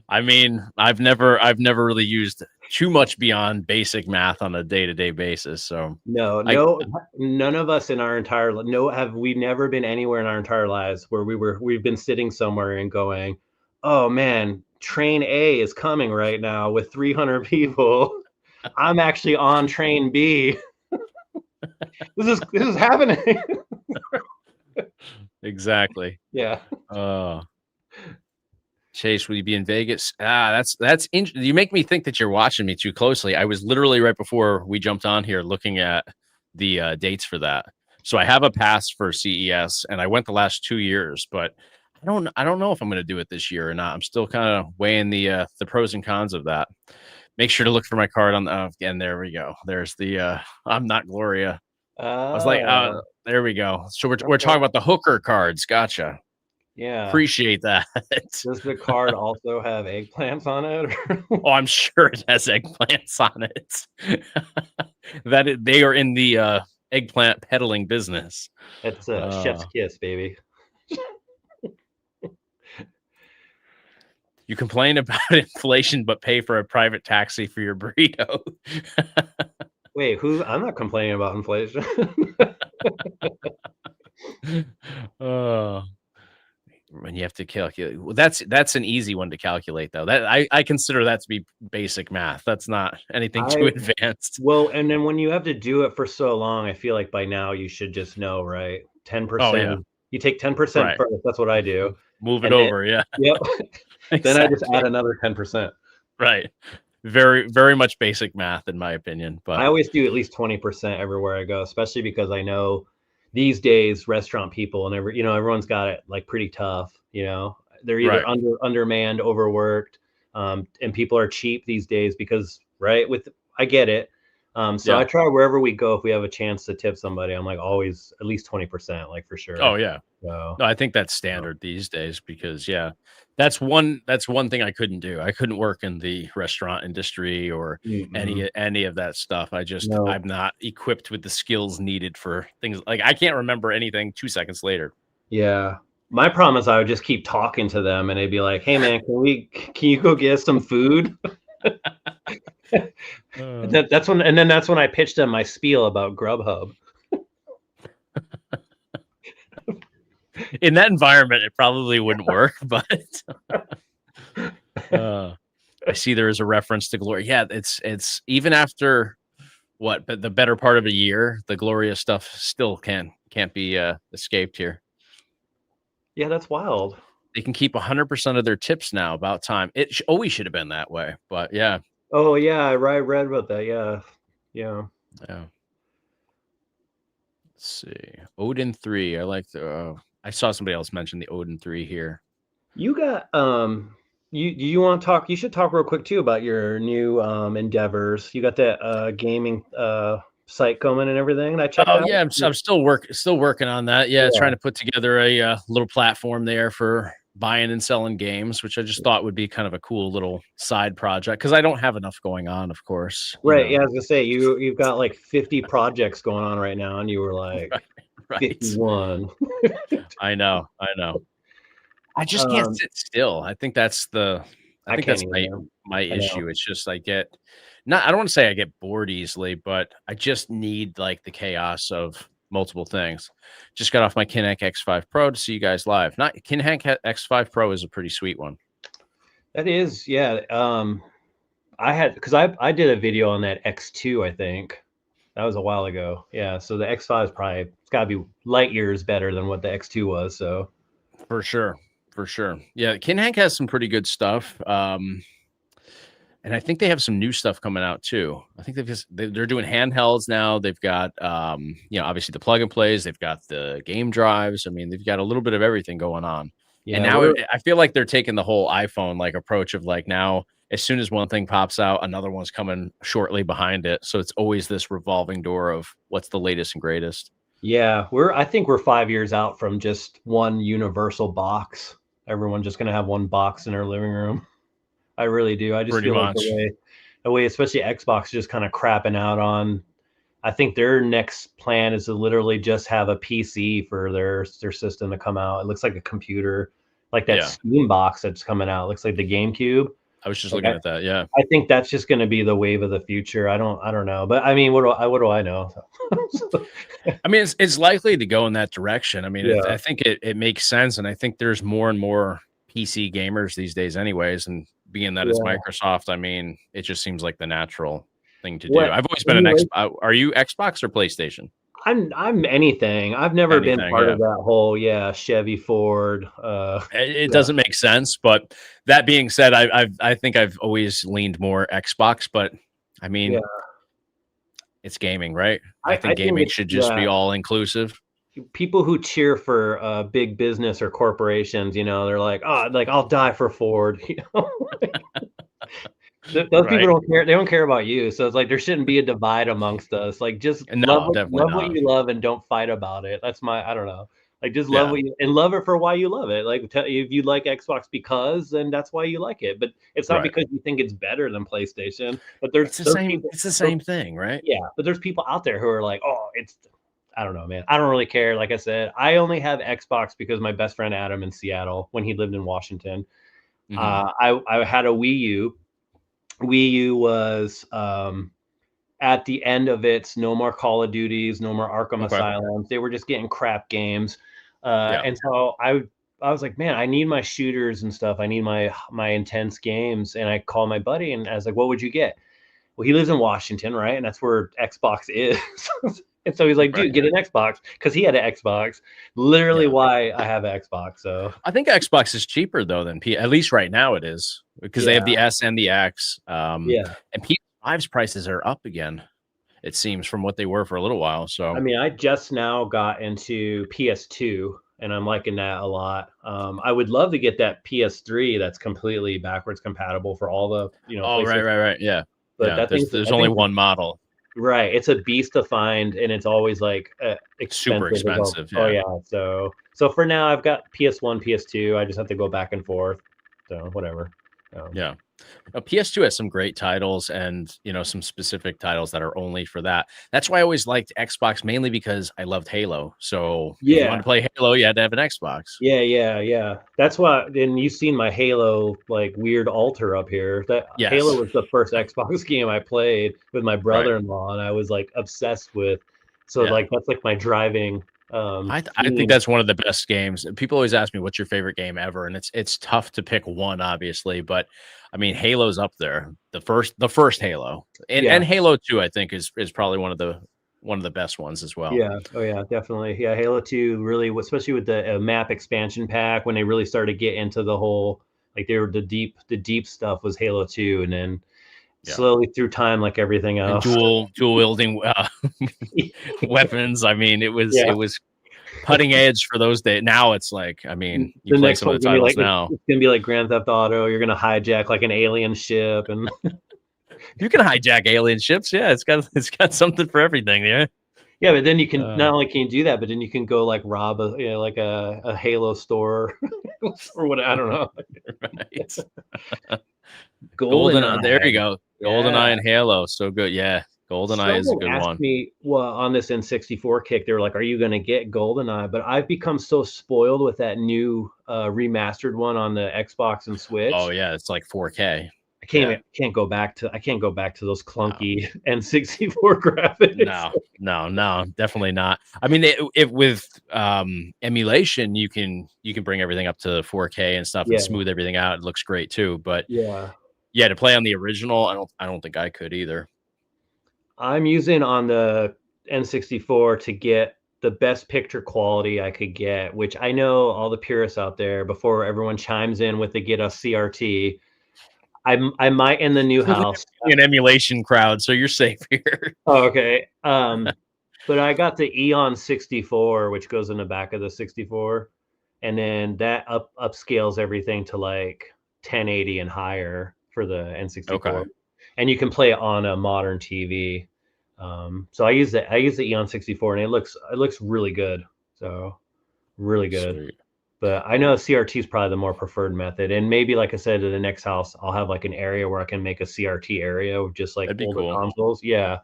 I mean, I've never really used too much beyond basic math on a day-to-day basis. So none of us in our entire have we never been anywhere in our entire lives where we've been sitting somewhere and going, oh man, train A is coming right now with 300 people. I'm actually on train B. This is happening. Exactly. Yeah. Chase, will you be in Vegas? You make me think that you're watching me too closely. I was literally right before we jumped on here looking at the dates for that. So I have a pass for CES, and I went the last 2 years, but I don't know if I'm going to do it this year or not. I'm still kind of weighing the pros and cons of that. Make sure to look for my card on the again. There we go. There's the I'm not Gloria. I was like, there we go. So we're talking about the hooker cards. Gotcha. Yeah. Appreciate that. Does the card also have eggplants on it? Oh, I'm sure it has eggplants on it. They are in the eggplant peddling business. It's a chef's kiss, baby. You complain about inflation, but pay for a private taxi for your burrito. Wait, I'm not complaining about inflation. When you have to calculate, well, that's an easy one to calculate, though. That I consider that to be basic math. That's not anything too advanced. Well, and then when you have to do it for so long, I feel like by now you should just know, right? 10%. Oh, yeah. You take 10% first. That's what I do. Move it over, yeah. Yep. Exactly. Then I just add another 10%. Right. Very, very much basic math, in my opinion. But I always do at least 20% everywhere I go, especially because I know these days restaurant people and everyone's got it like pretty tough. They're either Right. undermanned, overworked, and people are cheap these days because I get it. So I Yeah. try wherever we go, if we have a chance to tip somebody, I'm like always at least 20%, like for Oh sure. yeah. So No, I think that's standard these days because yeah, that's one thing I couldn't do. I couldn't work in the restaurant industry or mm-mm. any of that stuff. No. I'm not equipped with the skills needed for things like I can't remember anything 2 seconds later. Yeah. My problem is I would just keep talking to them and they'd be like, "Hey man, can you go get us some food?" Uh, That's when I pitched them my spiel about Grubhub. in that environment, it probably wouldn't work, but uh, I see there is a reference to glory. Yeah, it's even after but the better part of a year, the glorious stuff still can't be escaped here. Yeah, that's wild. They can keep 100% of their tips now. About time. It always should have been that way. But yeah, Oh yeah, I read about that. Yeah. Yeah. yeah. Let's see. Odin 3. I like the. I saw somebody else mention the Odin 3 here. You got you want to talk, you should talk real quick too about your new endeavors. You got that gaming site coming and everything, and I checked Oh out. yeah, I'm still working on that. Yeah, trying Yeah. to put together a little platform there for buying and selling games, which I just thought would be kind of a cool little side project because I don't have enough going on, of course. Right. Yeah, I was gonna say you've got like 50 projects going on right now, and you were like Right. 51. I know. I know. I just can't Um, sit still. I I think can't that's even. my I know. issue. It's just I get not I don't want to say I get bored easily, but I just need like the chaos of multiple things. Just got off my Kinect X5 Pro to see you guys live. Not Kinect X5 Pro is a pretty sweet one. That is, yeah. I had because I did a video on that X2, I think. That was a while ago. Yeah. So the X5 is probably it's gotta be light years better than what the X2 was. So For sure. For sure. Yeah, Kinect has some pretty good stuff. And I think they have some new stuff coming out too. I think they're doing handhelds now. They've got obviously the plug and plays. They've got the game drives. I mean, they've got a little bit of everything going on. And yeah, now I feel like they're taking the whole iPhone like approach of like now as soon as one thing pops out, another one's coming shortly behind it. So it's always this revolving door of what's the latest and greatest. I think we're 5 years out from just one universal box. Everyone's just gonna have one box in their living room. I really do. I just Pretty feel like much. the way, especially Xbox, is just kind of crapping out on. I think their next plan is to literally just have a PC for their system to come out. It looks like a computer, like that Yeah. Steam box that's coming out. It looks like the GameCube. I was just Like looking at that. Yeah. I think that's just going to be the wave of the future. I don't know, but I mean, what do I know? I mean, it's likely to go in that direction. I mean, Yeah, I think it makes sense, and I think there's more and more PC gamers these days, anyways. And being that it's yeah. Microsoft, I mean, it just seems like the natural thing to do. What I've always been an X. anyway? Are you Xbox or PlayStation? I'm anything. I've never been Anything, part yeah. of that whole Chevy Ford. It Yeah, doesn't make sense, but that being said, I think I've always leaned more Xbox, but I yeah. mean, it's gaming, right? I I think think gaming it's should just be all inclusive. people who cheer for big business or corporations. They're like, oh, like I'll die for Ford. Those people Right? don't care. They don't care about you. So it's like there shouldn't be a divide amongst us. Like just No, definitely love what not. you love and don't fight about it. That's my I don't know. Like just love Yeah, what you and love it for why you love it. Like if you like Xbox because, then that's why you like it. But it's not right. because you think it's better than PlayStation. But there's It's the those same. people. It's the same thing, right? Yeah, but there's people out there who are like, oh, it's I don't know, man. I don't really care. Like I said, I only have Xbox because my best friend Adam in Seattle, when he lived in Washington, Hmm. I had a Wii U. Wii U was at the end of its no more Call of Duties, no more Arkham Okay. Asylums. They were just getting crap games, Yeah. and so I was like, man, I need my shooters and stuff. I need my intense games. And I called my buddy and I was like, what would you get? Well, he lives in Washington, right? And that's where Xbox is. And so he's like, Right. dude, get an Xbox because he had an Xbox. Literally, Yeah. why I have an Xbox. So I think Xbox is cheaper though than P. At least right now it is because they have yeah, the S and the X. yeah. And PS5's prices are up again. it seems, from what they were for a little while. I So mean, I just now got into PS2 and I'm liking that a lot. I would love to get that PS3 that's completely backwards compatible for all the, oh, right, PlayStation. right, right. Yeah. But Yeah. that There's thing's there's that only thing's one model. right. It's a beast to find, and it's always like Super expensive as well. expensive. Oh Yeah. yeah. So for now, I've got PS1, PS2. I just have to go back and forth. So whatever. Yeah. PS2 has some great titles and, some specific titles that are only for that. That's why I always liked Xbox, mainly because I loved Halo. So if you wanted Yeah. to play Halo, you had to have an Xbox. Yeah. That's why. And you've seen my Halo like weird altar up here. That Halo Yes. was the first Xbox game I played with my Right. brother-in-law, and I was like obsessed with. So Yeah. like that's like my driving. I think theme. that's one of the best games. People always ask me what's your favorite game ever, and it's tough to pick one, obviously, but I mean Halo's up there. The first Halo, and Yeah. Halo 2, I think is probably one of the best ones as well. Yeah. Oh yeah, definitely. Yeah, Halo 2 really, especially with the map expansion pack when they really started to get into the whole like they were the deep stuff was Halo 2, and then Yeah. slowly through time, like everything And else. dual wielding weapons. I mean, it was cutting edge for those days. Now it's like, I mean, you The play next some of one's the gonna be titles like now. it's gonna be like Grand Theft Auto. You're gonna hijack like an alien ship, and You can hijack alien ships. Yeah, it's got something for everything. Yeah. yeah, but then you can not only can you do that, but then you can go like rob like a Halo store or what, I don't know. Right. GoldenEye. There you go. Yeah. GoldenEye and Halo. So good. Yeah. GoldenEye is a Someone good asked one. me, well, on this N64 kick, they were like, "Are you going to get GoldenEye?" But I've become so spoiled with that new remastered one on the Xbox and Switch. Oh yeah, it's like 4K. I can't go back to those clunky N64 graphics. No, definitely not. I mean, if with emulation, you can bring everything up to 4K and stuff Yeah. and smooth everything out. It looks great too. But Yeah. yeah, to play on the original, I don't think I could either. I'm using on the N64 to get the best picture quality I could get, which I know all the purists out there, before everyone chimes in with the get a CRT, I might in the new house. An emulation crowd, so you're safe here. Oh, okay. But I got the Eon 64, which goes in the back of the 64, and then that upscales everything to like 1080 and higher for the N64. Okay. And you can play it on a modern TV. So I use the Eon 64, and it looks really good. So really good. Sweet. But I know CRT is probably the more preferred method. And maybe, like I said, in the next house, I'll have like an area where I can make a CRT area of just like older consoles. Yeah.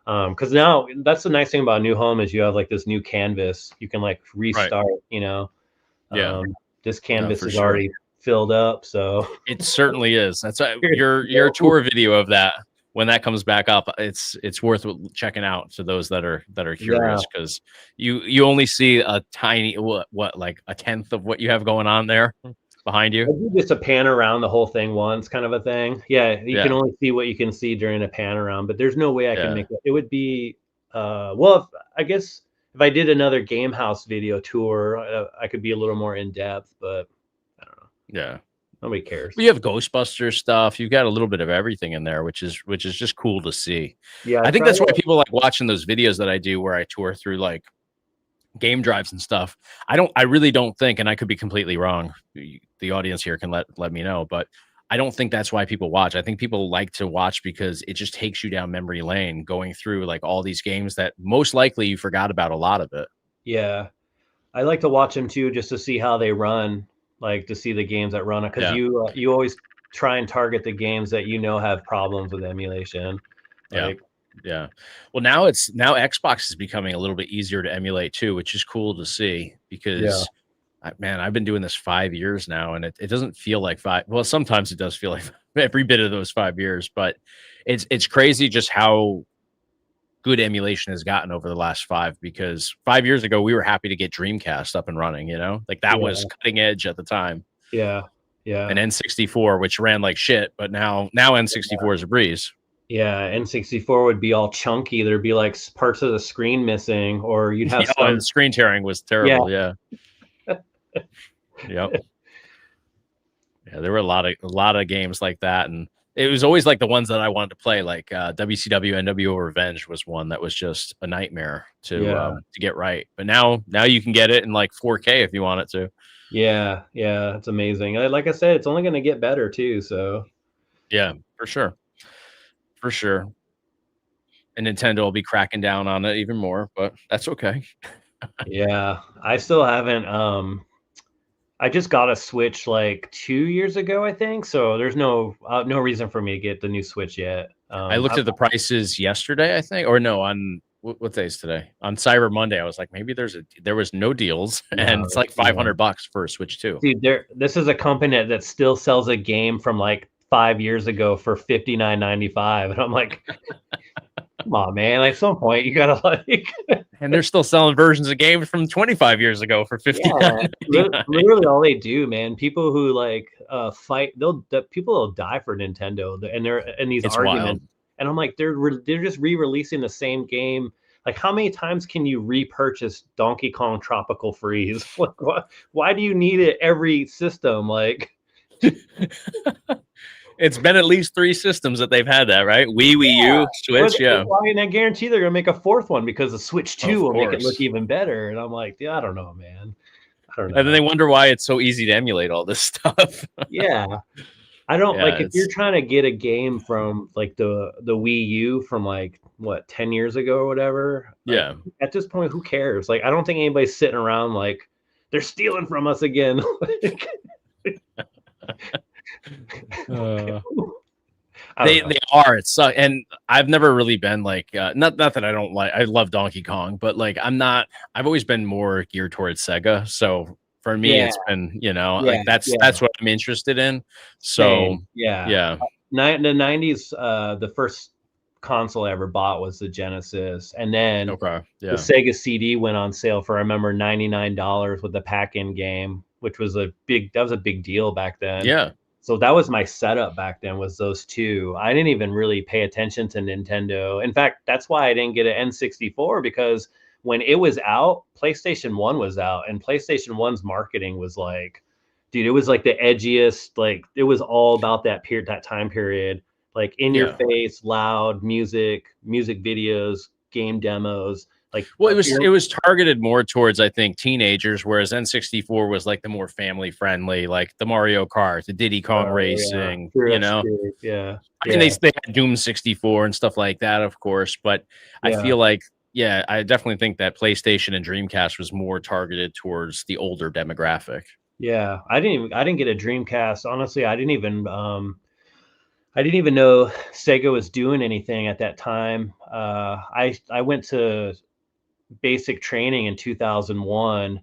Because now that's the nice thing about a new home is you have like this new canvas. You can like restart, Yeah. This canvas is already filled up. So it certainly is. That's your tour video of that. When that comes back up, it's worth checking out to those that are curious, because you only see a tiny what like a tenth of what you have going on there behind you. I do just a pan around the whole thing once, kind of a thing. Yeah, you can only see what you can see during a pan around, but there's no way I can make it. It would be well, I guess if I did another Game House video tour, I could be a little more in depth, but I don't know. Yeah. Nobody cares. You have Ghostbusters stuff. You've got a little bit of everything in there, which is just cool to see. Yeah, I think that's why people like watching those videos that I do where I tour through like game drives and stuff. I really don't think, and I could be completely wrong. The audience here can let me know, but I don't think that's why people watch. I think people like to watch because it just takes you down memory lane, going through like all these games that most likely you forgot about a lot of it. Yeah, I like to watch them too, just to see how they run. Like to see the games that run it, because you always try and target the games that have problems with emulation. Like, yeah. Well, now Xbox is becoming a little bit easier to emulate too, which is cool to see, because man, I've been doing this 5 years now, and it doesn't feel like 5. Well, sometimes it does feel like every bit of those 5 years, but it's crazy just how good emulation has gotten over the last 5, because 5 years ago we were happy to get Dreamcast up and running, like that was cutting edge at the time. Yeah. And N64, which ran like shit, but now N64 is a breeze. Yeah, N64 would be all chunky. There'd be like parts of the screen missing, or you'd have the screen tearing was terrible. Yeah. Yep. Yeah, there were a lot of games like that, and It was always like the ones that I wanted to play, like WCW NWO Revenge was one that was just a nightmare to get right. But now you can get it in like 4K if you want it to. Yeah, it's amazing. Like I said, it's only going to get better too. So yeah, for sure, for sure. And Nintendo will be cracking down on it even more, but that's okay. yeah, I still haven't. I just got a Switch like 2 years ago, I think. So there's no reason for me to get the new Switch yet. I looked at the prices yesterday, I think, or no, on what day is today? On Cyber Monday, I was like, maybe there was no deals, and it's like $500 for a Switch 2. Dude, this is a company that still sells a game from like 5 years ago for $59.95, and I'm like, come on, man! Like, at some point, you gotta like. And they're still selling versions of games from 25 years ago for $59. Yeah, literally all they do, man. People who like fight, people will die for Nintendo, and they're in these arguments. Wild. And I'm like, they're just re-releasing the same game. Like, how many times can you repurchase Donkey Kong Tropical Freeze? Like, why do you need it every system? Like, it's been at least 3 systems that they've had that, right? Wii U, Switch, And I guarantee they're gonna make a 4th one because the Switch 2 will make it look even better. And I'm like, yeah, I don't know, man. I don't know. And then they wonder why it's so easy to emulate all this stuff. Yeah. I don't like if you're trying to get a game from like the Wii U from like what 10 years ago or whatever. Yeah. Like, at this point, who cares? Like, I don't think anybody's sitting around like they're stealing from us again. They are. It's and I've never really been like not that I don't like. I love Donkey Kong, but like I've always been more geared towards Sega. So for me, it's been like that's what I'm interested in. So the 90s. The first console I ever bought was the Genesis, and then the Sega CD went on sale for I remember $99 with the pack-in game, which was a big deal back then. Yeah. So that was my setup back then, was those two. I didn't even really pay attention to Nintendo. In fact, that's why I didn't get an N64, because when it was out, PlayStation 1 was out, and PlayStation 1's marketing was like, dude, it was like the edgiest, like it was all about that time period, like in your face, loud music videos, game demos. Like, well, it was targeted more towards, I think, teenagers, whereas N64 was like the more family friendly, like the Mario Kart, the Diddy Kong Racing, I mean, they had Doom 64 and stuff like that, of course, but I feel like, I definitely think that PlayStation and Dreamcast was more targeted towards the older demographic. Yeah, I didn't get a Dreamcast. Honestly, I didn't even know Sega was doing anything at that time. I went to basic training in 2001,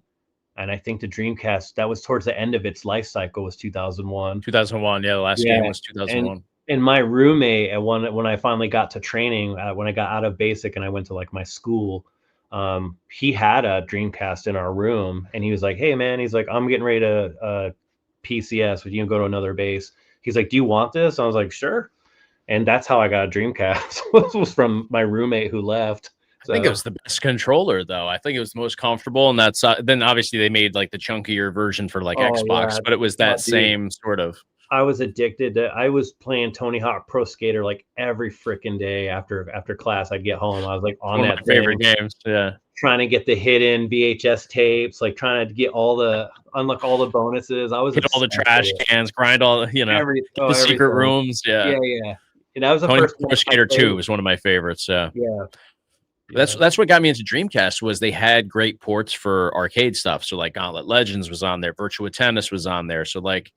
and I think the Dreamcast, that was towards the end of its life cycle, was 2001. The last game was 2001. And my roommate, when I finally got to training, when I got out of basic and I went to like my school, he had a Dreamcast in our room, and he was like, hey man, he's like, I'm getting ready to PCS, you can go to another base. He's like, do you want this? I was like, sure. And that's how I got a Dreamcast. It was from my roommate who left. I think it was the best controller, though. I think it was the most comfortable, and that's then obviously they made like the chunkier version for like Xbox, but it was that same sort of. I was addicted to. I was playing Tony Hawk Pro Skater like every freaking day after class. I'd get home. I was like on that favorite games, trying to get the hidden VHS tapes, like trying to get unlock all the bonuses. I was hit all the trash cans, grind all the secret rooms. Yeah. And that was the Tony first Pro Skater 2 was one of my favorites. Yeah. That's what got me into Dreamcast, was they had great ports for arcade stuff. So like Gauntlet Legends was on there, Virtua Tennis was on there. So like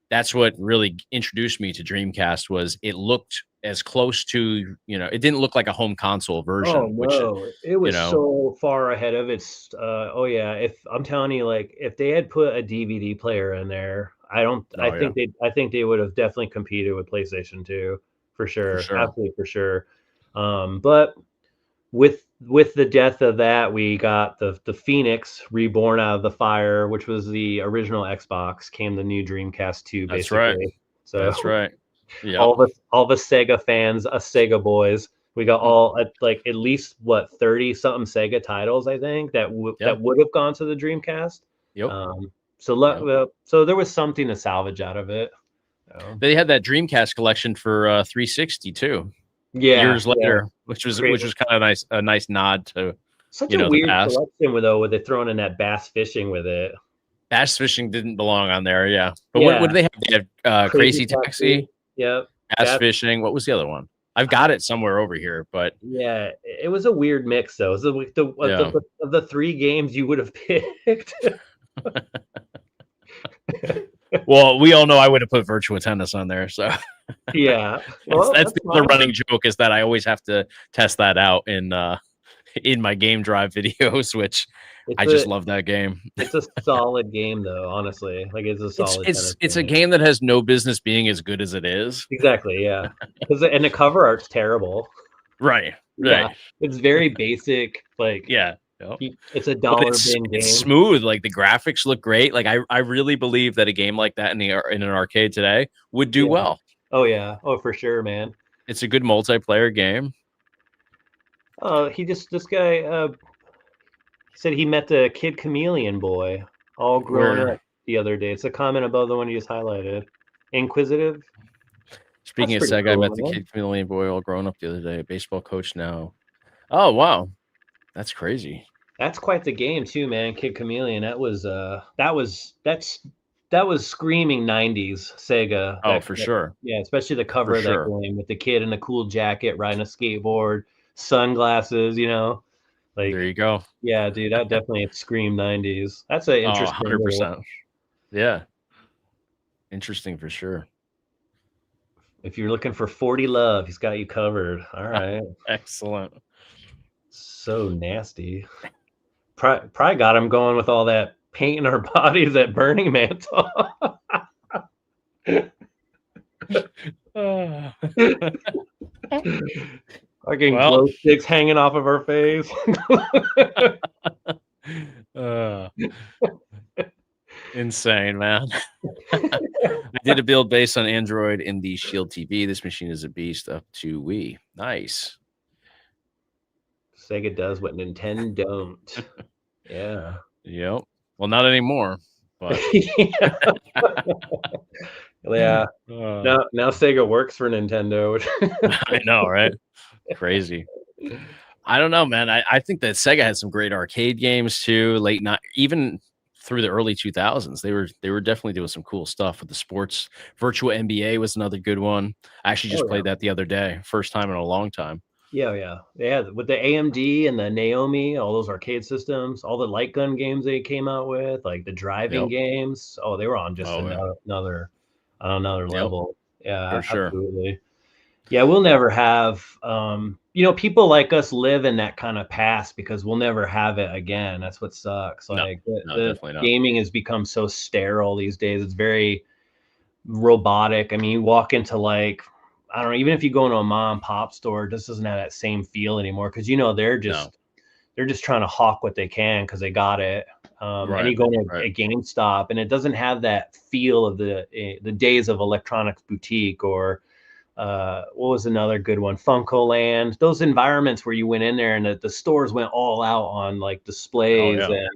that's what really introduced me to Dreamcast, was it looked as close to, it didn't look like a home console version. Oh no, it was so far ahead of its. If I'm telling you, like if they had put a DVD player in there, I think they would have definitely competed with PlayStation 2 for sure. Absolutely for sure. But with the death of that, we got the Phoenix reborn out of the fire, which was the original Xbox, came the new Dreamcast 2, basically. That's right. So that's right. Yeah. All the Sega fans, us Sega boys, we got at least 30 something Sega titles, I think, that would have gone to the Dreamcast. Yep. So there was something to salvage out of it. They had that Dreamcast collection for 360 too. Yeah, Years later, yeah. which was kind of a nice nod to Such you a know the weird past. selection with though, with it throwing in that bass fishing with it. Bass fishing didn't belong on there, yeah. But what Yeah, did they have? They had Crazy Crazy Taxi, Taxi. Yep. bass That fishing. What was the other one? I've got it somewhere over here, but yeah, it was a weird mix though. It was yeah. of the three games you would have picked. Well, we all know I would have put Virtua Tennis on there, so Yeah. Well, that's that's the other fine. running joke is that I always have to test that out in my game drive videos, which I just love that game. It's a solid game though, honestly. Like it's a solid tennis It's a game. game that has no business being as good as it is. Exactly, yeah. And the cover art's terrible. Right. Yeah. Right. It's very basic, like Yeah. Yep. it's a But dollar bin it's game. smooth. Like the graphics look great. Like I really believe that a game like that in an arcade today would do Yeah. well. Oh yeah. Oh, for sure, man. It's a good multiplayer game. This guy said he met the Kid Chameleon boy all grown Where up the other day. It's a comment above the one you just highlighted. Inquisitive. speaking of That's pretty Sega, I cool, met the man. Kid Chameleon boy all grown up the other day. Baseball coach now. Oh wow, that's crazy. That's quite the game too, man. Kid Chameleon. That was screaming 90s Sega. Oh, for sure. Yeah, especially the cover For of that sure. game with the kid in a cool jacket riding a skateboard, sunglasses, Like, There you go. yeah, dude, that definitely screamed 90s. That's an Oh, interesting little, 100%. Yeah. Interesting for sure. if you're looking for 40 love, he's got you covered. All right. Excellent. So nasty. Probably got him going with all that painting our bodies at Burning Man talk. Fucking Well. glow sticks hanging off of her face. Insane, man. I did a build based on Android in the Shield TV. This machine is a beast up to Wii. Nice. Sega does what Nintendo don't. Yeah. Yep. Well, not anymore. But yeah. Now Sega works for Nintendo. I know, right? Crazy. I don't know, man. I think that Sega had some great arcade games too. Late night, even through the early 2000s, they were definitely doing some cool stuff with the sports. Virtua NBA was another good one. I actually just played that the other day, first time in a long time. Yeah. With the AMD and the Naomi, all those arcade systems, all the light gun games they came out with, like the driving games. Oh, they were on just another level. Yeah, for sure. Absolutely. Yeah, we'll never have. People like us live in that kind of past because we'll never have it again. That's what sucks. Like the gaming has become so sterile these days. It's very robotic. I mean, you walk into I don't know, even if you go into a mom and pop store, it just doesn't have that same feel anymore because they're just trying to hawk what they can because they got it. And you go to a GameStop and it doesn't have that feel of the days of Electronics Boutique or what was another good one? Funko Land. Those environments where you went in there and the stores went all out on like displays and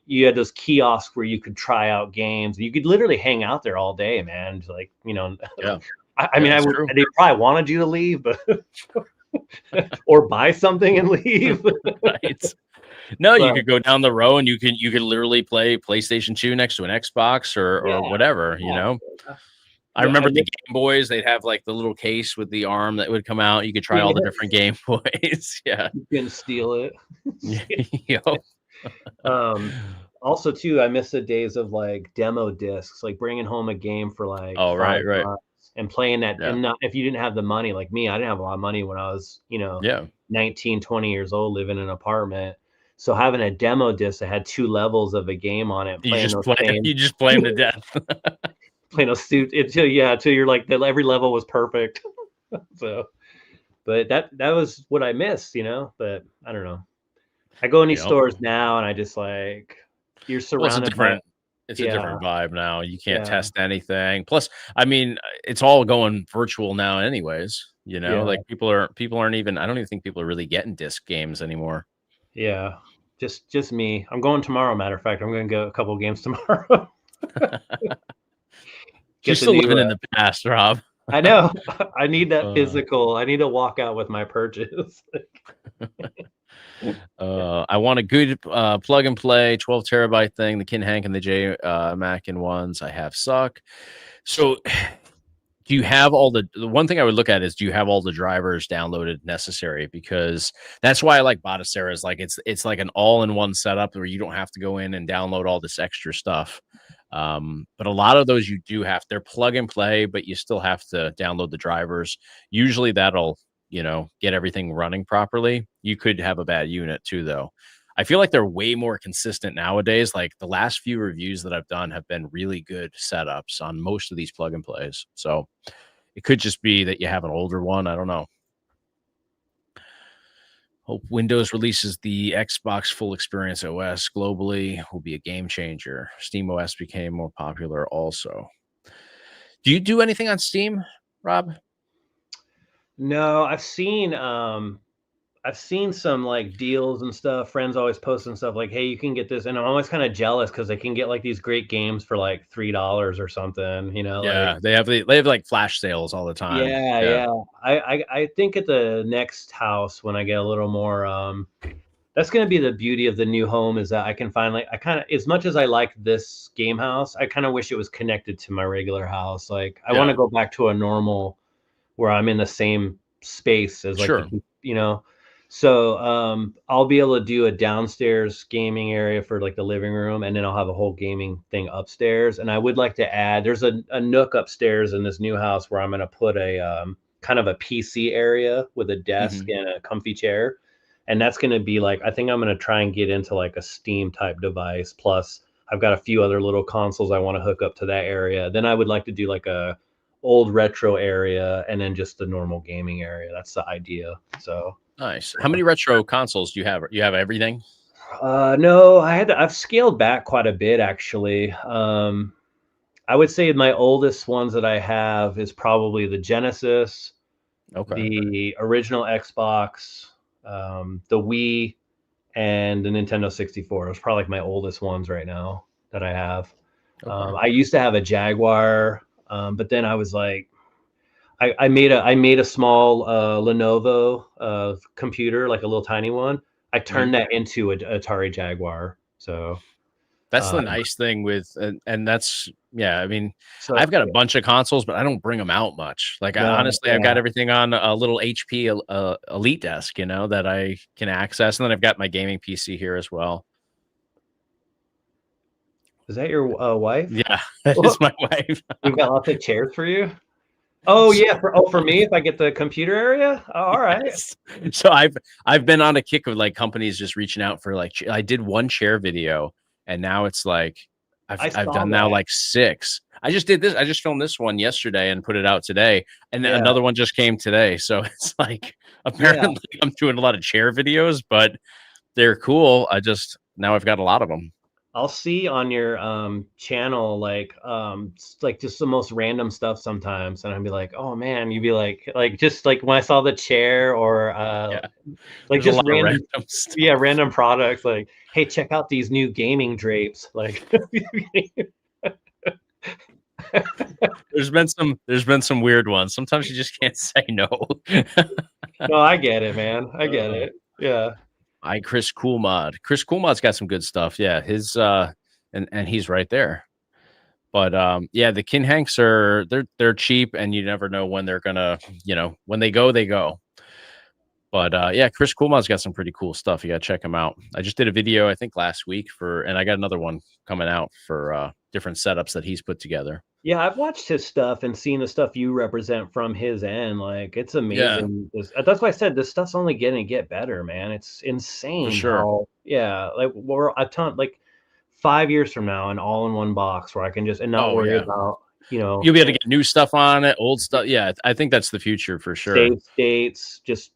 you had those kiosks where you could try out games. You could literally hang out there all day, man. Like I mean, they probably wanted you to leave, but or buy something and leave. Right. No, you could go down the row and you could literally play PlayStation 2 next to an Xbox or whatever, I remember the Game Boys, they'd have like the little case with the arm that would come out. You could try all the different Game Boys. Yeah. You can steal it. Yep. Also too, I miss the days of like demo discs, like bringing home a game for like right. And playing that. And if you didn't have the money, like me, I didn't have a lot of money when I was 19, 20 years old living in an apartment. So having a demo disc that had 2 levels of a game on it, you just play them to death. Playing a suit until you're like that every level was perfect. So but that was what I missed, but I don't know. I go in these stores now and I just like you're surrounded it's a different vibe now. You can't test anything. Plus, I mean, it's all going virtual now anyways, like people aren't even, I don't even think people are really getting disc games anymore. Yeah. Just me. I'm going tomorrow, matter of fact. I'm going to go a couple of games tomorrow. You're get the still new. living in the past, Rob. I know. I need that Uh, physical. I need to walk out with my purchase. I want a good plug and play 12 terabyte thing. The Kin Hank and the J Mackin ones I have suck. So do you have all the one thing I would look at is do you have all the drivers downloaded necessary? Because that's why I like Batocera is like it's like an all-in-one setup where you don't have to go in and download all this extra stuff. But a lot of those you do have, they're plug and play, but you still have to download the drivers. Usually that'll, get everything running properly. You could have a bad unit too, though. I feel like they're way more consistent nowadays. Like the last few reviews that I've done have been really good setups on most of these plug and plays. So it could just be that you have an older one. I don't know. Hope Windows releases the Xbox Full Experience OS globally. Will be a game changer. Steam OS became more popular also. Do you do anything on Steam, Rob? No, I've seen some like deals and stuff. Friends always posting stuff like, "Hey, you can get this," and I'm always kind of jealous because they can get like these great games for like $3 or something. Yeah, like they have like flash sales all the time. yeah, yeah. I think at the next house when I get a little more, that's gonna be the beauty of the new home is that I can finally. I kind of as much as I like this game house, I kind of wish it was connected to my regular house. Like I want to Yeah. go back to a normal where I'm in the same space as like Sure. So I'll be able to do a downstairs gaming area for like the living room, and then I'll have a whole gaming thing upstairs. And I would like to add there's a nook upstairs in this new house where I'm gonna put a kind of a PC area with a desk Mhm. and a comfy chair. And that's gonna be like I think I'm gonna try and get into like a Steam type device. Plus I've got a few other little consoles I want to hook up to that area. Then I would like to do like a old retro area and then just the normal gaming area. That's the idea. So Nice. How many retro consoles do you have? You have everything? no, I've scaled back quite a bit actually. I would say my oldest ones that I have is probably the Genesis, Okay. the original Xbox, the Wii, and the Nintendo 64. Those are probably like my oldest ones right now that I have. Okay. I used to have a Jaguar, but then I was like, I made a small Lenovo computer, like a little tiny one. I turned that into an Atari Jaguar. So That's the uh, nice thing with and that's yeah, I mean, so I've got a bunch of consoles, but I don't bring them out much. Like I no, honestly, I've got yeah. everything on a little HP Elite desk, that I can access, and then I've got my gaming PC here as well. Is that your wife? Yeah, that is my wife. We've got lots of chairs for you. Oh So, yeah, for me if I get the computer area. Oh, all right. yes. So I've been on a kick of like companies just reaching out for like I did one chair video, and now it's like I I've saw done now that. like 6. I just did this. I just filmed this one yesterday and put it out today, and then Yeah, another one just came today. So it's like yeah. apparently I'm doing a lot of chair videos, but they're cool. Now I've got a lot of them. I'll see on your channel like just the most random stuff sometimes, and I'd be like, oh man, you'd be like just like when I saw the chair or Yeah, like there's a just lot of random, random stuff. yeah, random products like, hey, check out these new gaming drapes. Like There's been some weird ones. Sometimes you just can't say no. no, I get it, man. I get Uh, it. Yeah. Chris Coolmod. Chris Coolmod's got some good stuff. Yeah, his and he's right there. But yeah, the Kin Hanks they're cheap, and you never know when they're gonna, when they go, they go. But yeah, Chris Coolmod's got some pretty cool stuff. You gotta check him out. I just did a video, I think last week and I got another one coming out for different setups that he's put together. Yeah, I've watched his stuff and seen the stuff you represent from his end. Like, it's Yeah, amazing. That's why I said this stuff's only going to get better, man. It's for insane sure. how, yeah, like we're a ton, like 5 years from now, an all in one box where I can just and not Oh worry yeah. about, You'll be able to get new stuff on it, old stuff. Yeah, I think that's the future for sure. save states, just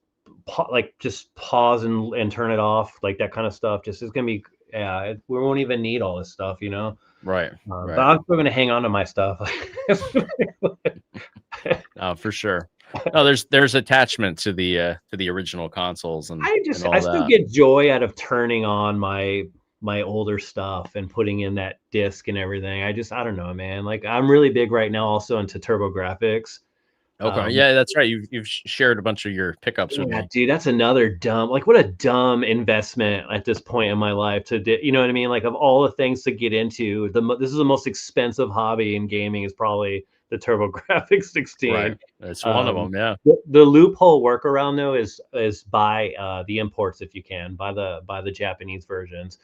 pause and turn it off, like that kind of stuff. Just it's gonna be, yeah, we won't even need all this stuff. Right. But Right. I'm still gonna hang on to my stuff. For sure. No, there's attachment to the original consoles and I all still that. get joy out of turning on my my older stuff and putting in that disc and everything. I don't know, man. Like I'm really big right now also into TurboGrafx. Okay. Yeah, that's right. You've shared a bunch of your pickups with Yeah, me. dude, that's another dumb, like what a dumb investment at this point in my life you know what I mean? Like of all the things to get into, this is the most expensive hobby in gaming is probably the TurboGrafx 16. Right. It's one of them. Yeah. The loophole workaround though is buy the imports if you can, buy the Japanese versions,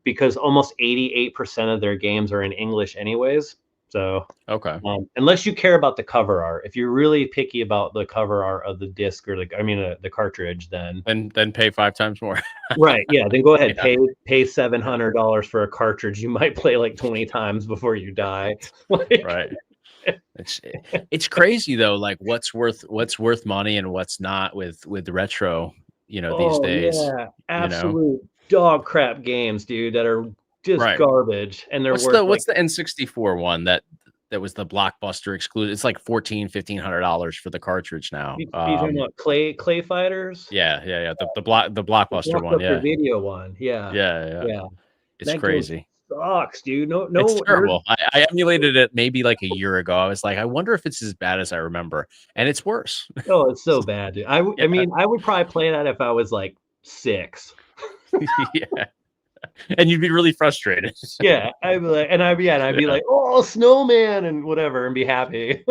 because almost 88% of their games are in English anyways. So Okay. unless you care about the cover art, if you're really picky about the cover art of the disc or the cartridge, then And then pay 5 times more. right, yeah, then go ahead, Yeah. pay $700 for a cartridge. You might play like 20 times before you die. Like, Right. It's crazy though, like what's worth money and what's not with the retro, these oh days, yeah, you know. absolute dog crap games, dude, that are just Right. garbage, and they're What's worth the like. what's the N64 one that was the Blockbuster exclusive? It's like $1,500 for the cartridge now. You talking about Clay Fighters? Yeah. The Blockbuster one. Blockbuster Yeah. Video one. Yeah, Yeah. yeah. It's That game crazy. sucks, dude. No, It's no, terrible. I emulated it maybe like a year ago. I was like, I wonder if it's as bad as I remember. And it's worse. oh, it's so bad, dude. I Yeah. mean, I would probably play that if I was like 6. Yeah. And you'd be really frustrated. Yeah, I'd be like, and I'd be like, oh, snowman and whatever, and be happy.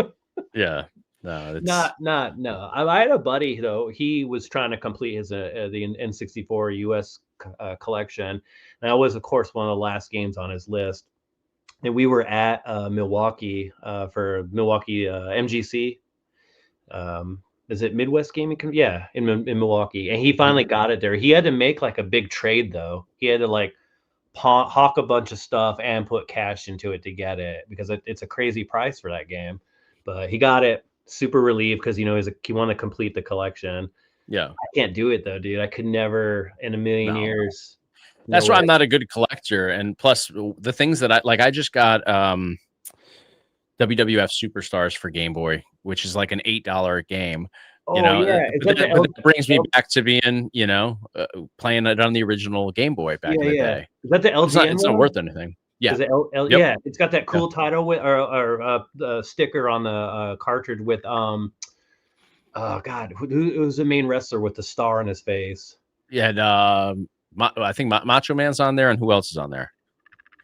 Yeah. No, it's No. I had a buddy though. He was trying to complete his the N64 US collection. And that was, of course, one of the last games on his list. And we were at Milwaukee for Milwaukee MGC. Is it Midwest Gaming? Yeah, in Milwaukee. And he finally got it there. He had to make like a big trade though. He had to like hawk a bunch of stuff and put cash into it to get it because it's a crazy price for that game. But he got it, super relieved because he wanted to complete the collection. yeah. I can't do it though, dude. I could never in a million No. years. That's No why way. I'm not a good collector. And plus the things that I just got WWF Superstars for Game Boy, which is like an $8 game. Oh yeah, But that brings me back to being, playing it on the original Game Boy back in the day. Is that the LGN? It's not worth anything. Yeah. Is it Yep. Yeah, it's got that cool title with or the sticker on the cartridge with oh god, who's the main wrestler with the star on his face? Yeah, and, I think Macho Man's on there, and who else is on there?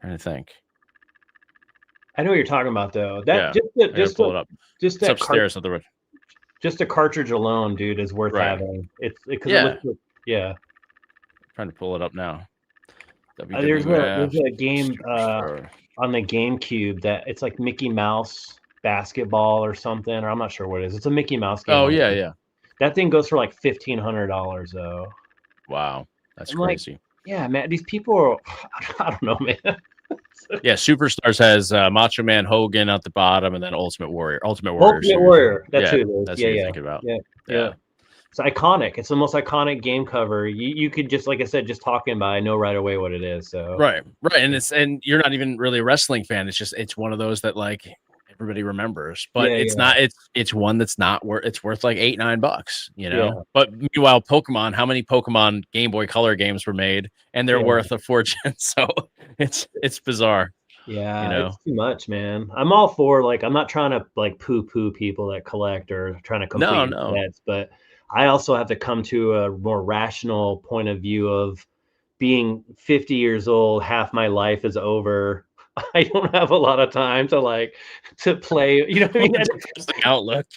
I'm trying to think. I know what you're talking about though. That Just pull it up. Just It's that upstairs at the just a cartridge alone, dude, is worth Right. having. Yeah. Yeah. Trying to pull it up now. There's a game Superstar. on the GameCube that it's like Mickey Mouse basketball or something, or I'm not sure what it is. It's a Mickey Mouse game. Oh yeah. That thing goes for like $1,500 though. Wow, that's I'm like, crazy. yeah, man, these people are, I don't know, man. Yeah, Superstars has Macho Man, Hogan at the bottom, and then Ultimate Warrior. That's Ultimate Warrior. That's yeah, who it is. that's what you're thinking about. Yeah. It's iconic. It's the most iconic game cover. You could just, like I said, just talking about, I know right away what it is. So Right, and you're not even really a wrestling fan. It's one of those that like everybody remembers, but it's one that's not worth. It's worth like $8-9, Yeah. But meanwhile, Pokemon, how many Pokemon Game Boy Color games were made, and they're worth a fortune? So it's bizarre. Yeah, it's too much, man. I'm all for I'm not trying to like poo-poo people that collect or trying to complete sets, but I also have to come to a more rational point of view of being 50 years old. Half my life is over. I don't have a lot of time to play. You know what I mean? It's the outlook.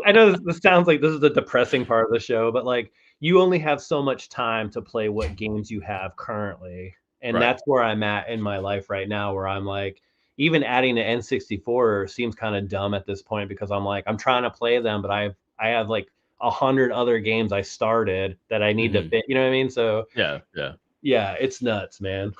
I know this sounds like this is the depressing part of the show, but you only have so much time to play what games you have currently. And that's where I'm at in my life right now, where I'm like, even adding the N64 seems kind of dumb at this point because I'm like, I'm trying to play them, but I have like 100 other games I started that I need to fit. You know what I mean? So yeah, it's nuts, man.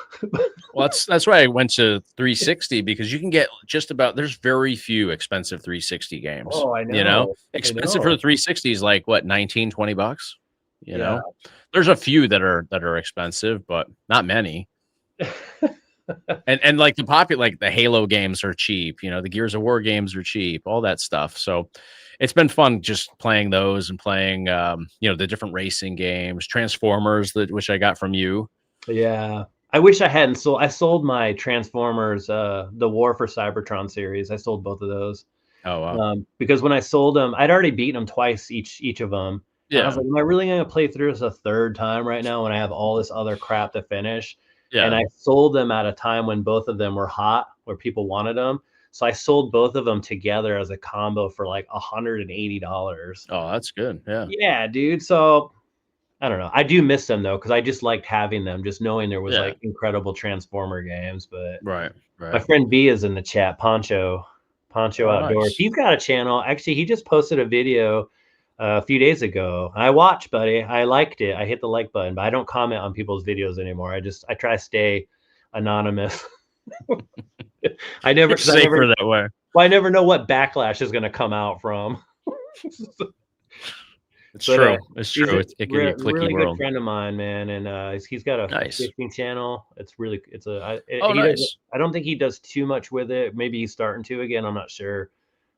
Well, that's why I went to 360 because you can get just about. There's very few expensive 360 games. Oh, I know. Expensive for the 360 is like what, $19-20. You know, there's a few that are expensive, but not many. and like the Halo games are cheap. The Gears of War games are cheap. All that stuff. So it's been fun just playing those and playing the different racing games, Transformers, which I got from you. Yeah. I wish I hadn't sold. I sold my Transformers, the War for Cybertron series. I sold both of those. Oh wow. Because when I sold them, I'd already beaten them twice each of them. And I was Yeah. like, am I really going to play through this a third time right now when I have all this other crap to finish? And Yeah. I sold them at a time when both of them were hot, where people wanted them. So I sold both of them together as a combo for like $180. Oh, that's good. Yeah. Yeah, dude. So I don't know. I do miss them though, because I just liked having them, just knowing there was Yeah. like incredible Transformer games. But Right. my Right. friend B is in the chat, Poncho Oh, Outdoors. nice. He's got a channel. Actually, he just posted a video a few days ago. I watched, buddy. I liked it. I hit the like button, but I don't comment on people's videos anymore. I try to stay anonymous. I never, It's because I never, safer that way. well, I never know what backlash is going to come out from. It's But true. It's he's true. a It can be a clicky really good world. friend of mine, man, and he's got a Nice. fishing channel. It's really it's a I, Oh, he doesn't. nice. I don't think he does too much with it. Maybe he's starting to again. I'm not sure.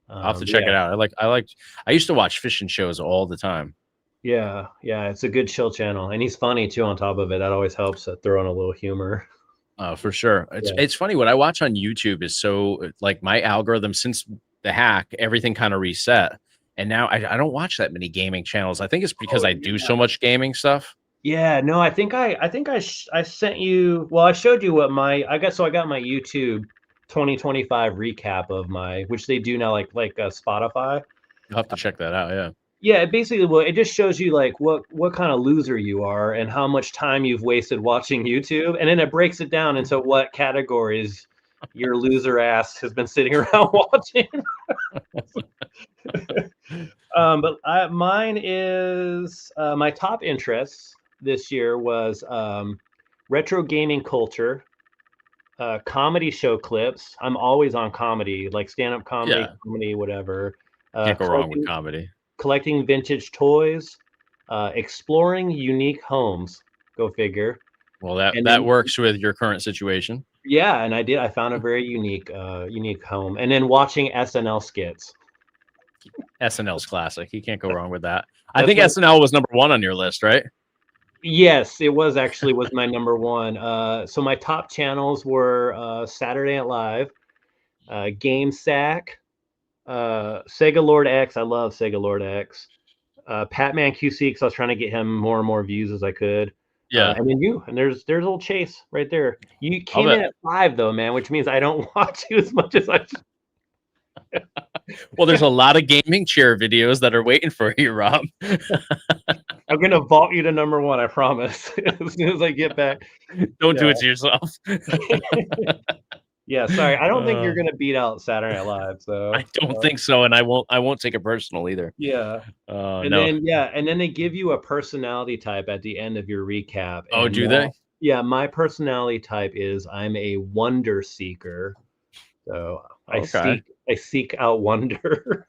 I'll have to check Yeah, it out. I used to watch fishing shows all the time. yeah. It's a good chill channel, and he's funny too. On top of it, that always helps. Throw in a little humor. For sure. Yeah. It's funny what I watch on YouTube is so like my algorithm since the hack, everything kind of reset. And now I don't watch that many gaming channels. I think it's because Oh, I do so much gaming stuff. yeah. No, I sent you. Well, I showed you what my I got. So I got my YouTube 2025 recap of my, which they do now, like Spotify. You'll have to check that out. Yeah. Yeah, it just shows you like what kind of loser you are and how much time you've wasted watching YouTube, and then it breaks it down into what categories your loser ass has been sitting around watching. Mine is my top interests this year was retro gaming culture, comedy show clips. I'm always on comedy, like stand-up comedy, Yeah. comedy, whatever. Can't go wrong with Collecting comedy. collecting vintage toys, exploring unique homes. Go figure. Well, that And that then works with your current situation. yeah, and I did. I found a very unique home. And then watching SNL skits. SNL's classic. You can't go wrong with that. I That's think my SNL was number one on your list, right? Yes, it was my number one. So my top channels were Saturday Night Live, Game Sack, Sega Lord X. I love Sega Lord X. Patman QC, because I was trying to get him more and more views as I could. Yeah. And then you, and there's old Chase right there. You I'll came in bet. at 5 though, man, which means I don't watch you as much as I. Well, there's a lot of gaming chair videos that are waiting for you, Rob. I'm gonna vault you to number one, I promise. As soon as I get back. Don't do Yeah. it to yourself. Yeah, sorry. I don't think Uh, you're gonna beat out Saturday Night Live. So I don't think so, and I won't take it personal either. yeah. No. And then they give you a personality type at the end of your recap. Oh, And do they? yeah, my personality type is I'm a wonder seeker. So Okay. I seek out wonder.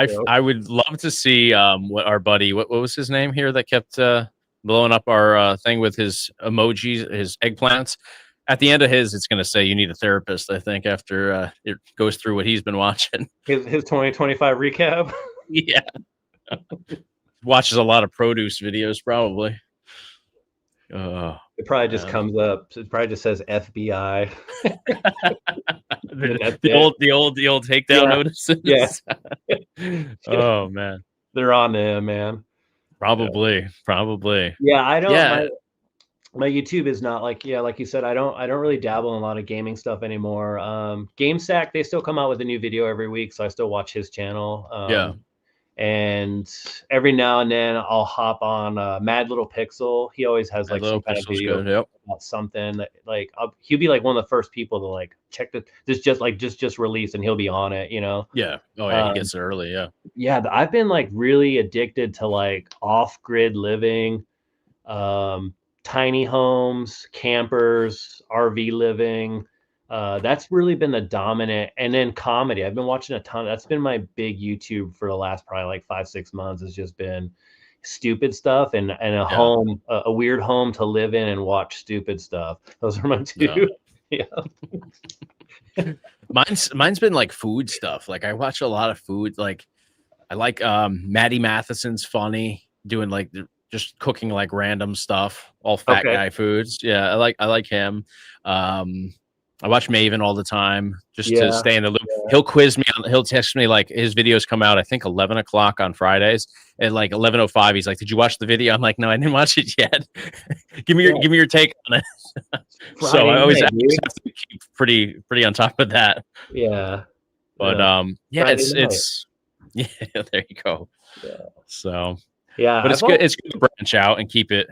So, I would love to see what our buddy what was his name here that kept blowing up our thing with his emojis, his eggplants. At the end of his, it's going to say you need a therapist. I think after it goes through what he's been watching. his 2025 recap. Yeah, watches a lot of produce videos probably. It probably just Man. comes up. It probably just says FBI. That's the it. old takedown Yeah. notices. Yeah. Oh man, They're on there, man. probably. Yeah, I don't. Yeah, My YouTube is not like, yeah, like you said, I don't really dabble in a lot of gaming stuff anymore. GameSack, they still come out with a new video every week, so I still watch his channel. yeah. And every now and then I'll hop on Mad Little Pixel. He always has That like little some kind of pistol's video good. Yep. about something that, like he'll be like one of the first people to like check this just released, and he'll be on it, you know. Yeah. Oh yeah, he Um, gets it early. Yeah. yeah, I've been like really addicted to like off-grid living, tiny homes, campers, RV living. That's really been the dominant, and then comedy. I've been watching a ton. That's been my big YouTube for the last probably like 5-6 months. It's just been stupid stuff and a Yeah. home, a weird home to live in and watch stupid stuff. Those are my two. Yeah. Yeah. Mine's been like food stuff. Like I watch a lot of food. Like I like Maddie Matheson's funny doing like just cooking like random stuff, all fat Okay. guy foods. Yeah, I like him. I watch Maven all the time just to Yeah. stay in the loop. He'll quiz me. He'll text me like his videos come out. I think 11 o'clock on Fridays. At like 11:05, he's like, "Did you watch the video?" I'm like, "No, I didn't watch it yet." Give me your take on it. So Friday I always night, have dude. to keep pretty on top of that. Yeah. But yeah, Friday night. it's yeah. There you go. Yeah. So, Yeah. but it's good. It's good to branch out and keep it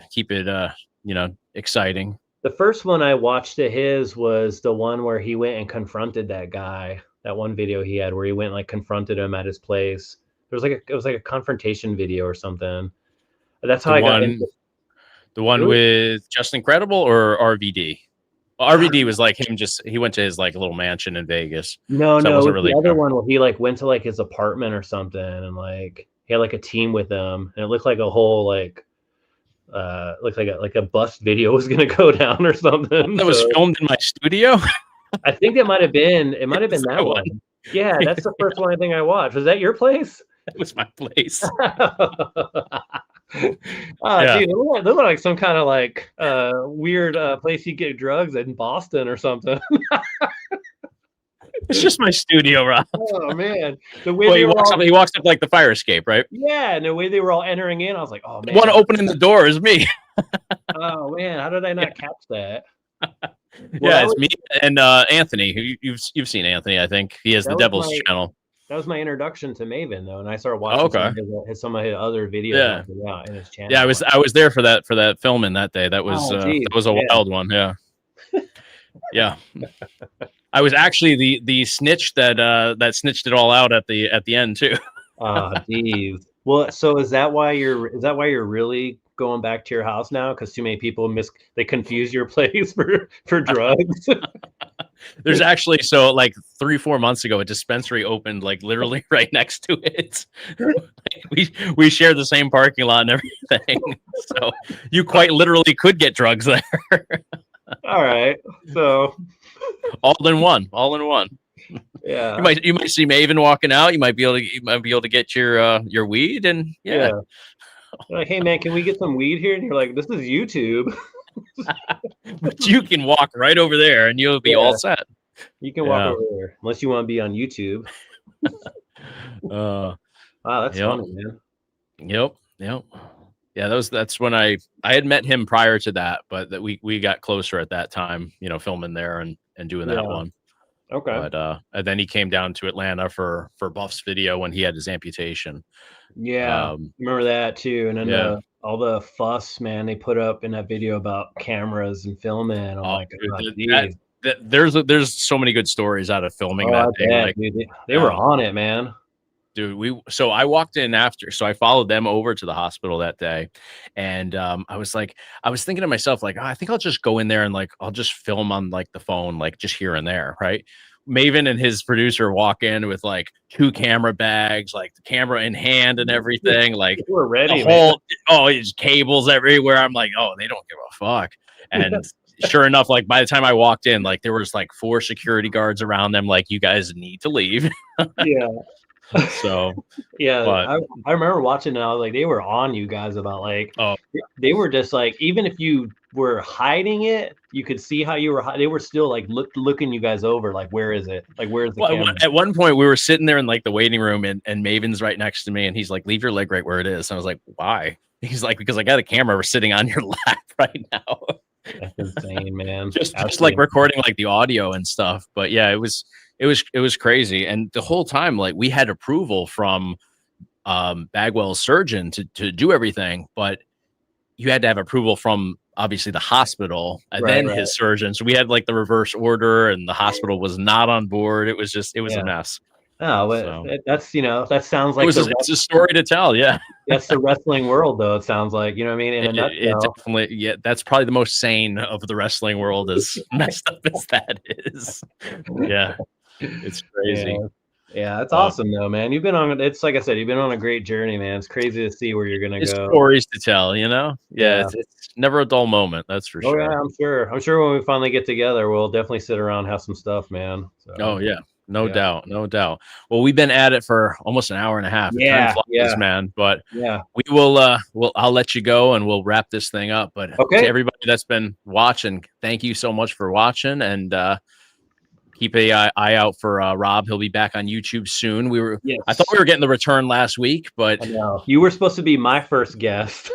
exciting. The first one I watched of his was the one where he went and confronted that guy. That one video he had where he went like confronted him at his place. It was like a confrontation video or something. That's how I got into the one really? with Just Incredible or RVD. Well, RVD was like him. He went to his like little mansion in Vegas. No, so no, wasn't really the other one where he like went to like his apartment or something and like he had like a team with him and it looked like a whole looked like a bust video was gonna go down or something. That was filmed in my studio. I think it might have been that one. Yeah, that's the first one I think I watched. Was that your place? That was my place. Oh, dude, they look like some kind of like weird place you get drugs in Boston or something. It's just my studio, Rob. Oh man, the way he walks up like the fire escape, right? Yeah, and the way they were all entering in, I was like, oh man, the one opening the door is me. Oh man, how did I not catch that? Yeah, it's me and Anthony. You've seen Anthony, I think. He has the Devil's Channel. That was my introduction to Maven, though, and I started watching some of his other videos in his channel. Yeah, I was there for that filming that day. That was a wild one. Yeah, yeah. I was actually the snitch that snitched it all out at the end too. Oh, geez. Well, so is that why you're really going back to your house now? Because too many people they confuse your place for drugs. There's actually, so like 3-4 months ago, a dispensary opened like literally right next to it. we share the same parking lot and everything, so you quite literally could get drugs there. All right, so all in one. Yeah, you might see Maven walking out. You might be able to get your weed, and yeah. Like, hey man, can we get some weed here? And you're like, this is YouTube. But you can walk right over there and you'll be all set. You can walk over there unless you want to be on YouTube. Wow, that's funny, man. Yep. Yeah, that's when I had met him prior to that, but that we got closer at that time, filming there and doing that one. Okay. But and then he came down to Atlanta for Buff's video when he had his amputation. Yeah, remember that too. And then all the fuss, man, they put up in that video about cameras and filming. I'm like, there's so many good stories out of filming that day. Dude, they were on it, man. Dude, so I walked in after, so I followed them over to the hospital that day, and I was thinking to myself, like, I think I'll just go in there and like I'll just film on like the phone, like just here and there, right? Maven and his producer walk in with like 2 camera bags, like the camera in hand and everything. Like we're ready. It's cables everywhere. I'm like, oh, they don't give a fuck. And sure enough, like by the time I walked in, like there was like 4 security guards around them. Like, you guys need to leave. Yeah. So I remember watching it. I was like, they were on you guys about like, they were just like, even if you were hiding it, you could see how you were. They were still like looking you guys over, like, where is it? Like, where's the camera? At one point, we were sitting there in like the waiting room, and Maven's right next to me, and he's like, "Leave your leg right where it is." And I was like, "Why?" He's like, "Because I got a camera sitting on your lap right now." That's insane, man. just like recording like the audio and stuff. But yeah, it was crazy, and the whole time, like, we had approval from Bagwell's surgeon to do everything, but you had to have approval from obviously the hospital and then his surgeon. So we had like the reverse order, and the hospital was not on board. It was a mess. Oh, but that's that sounds like it's a story to tell. Yeah, that's the wrestling world, though. It sounds like, you know what I mean. It definitely, that's probably the most sane of the wrestling world, as messed up as that is. Yeah, it's crazy. Yeah, it's awesome though, man. It's like I said, you've been on a great journey, man. It's crazy to see where you're gonna go. Stories to tell, Yeah, it's never a dull moment. That's for sure. Yeah, I'm sure when we finally get together, we'll definitely sit around and have some stuff, man. So. Oh yeah, No Yeah. doubt, no doubt. Well, we've been at it for almost an hour and a half. Yeah, Time flies, yeah. man. But Yeah. we will I'll let you go and we'll wrap this thing up. But to Okay. everybody that's been watching, thank you so much for watching, and keep a eye out for Rob. He'll be back on YouTube soon. Yes. I thought we were getting the return last week, but I know. You were supposed to be my first guest.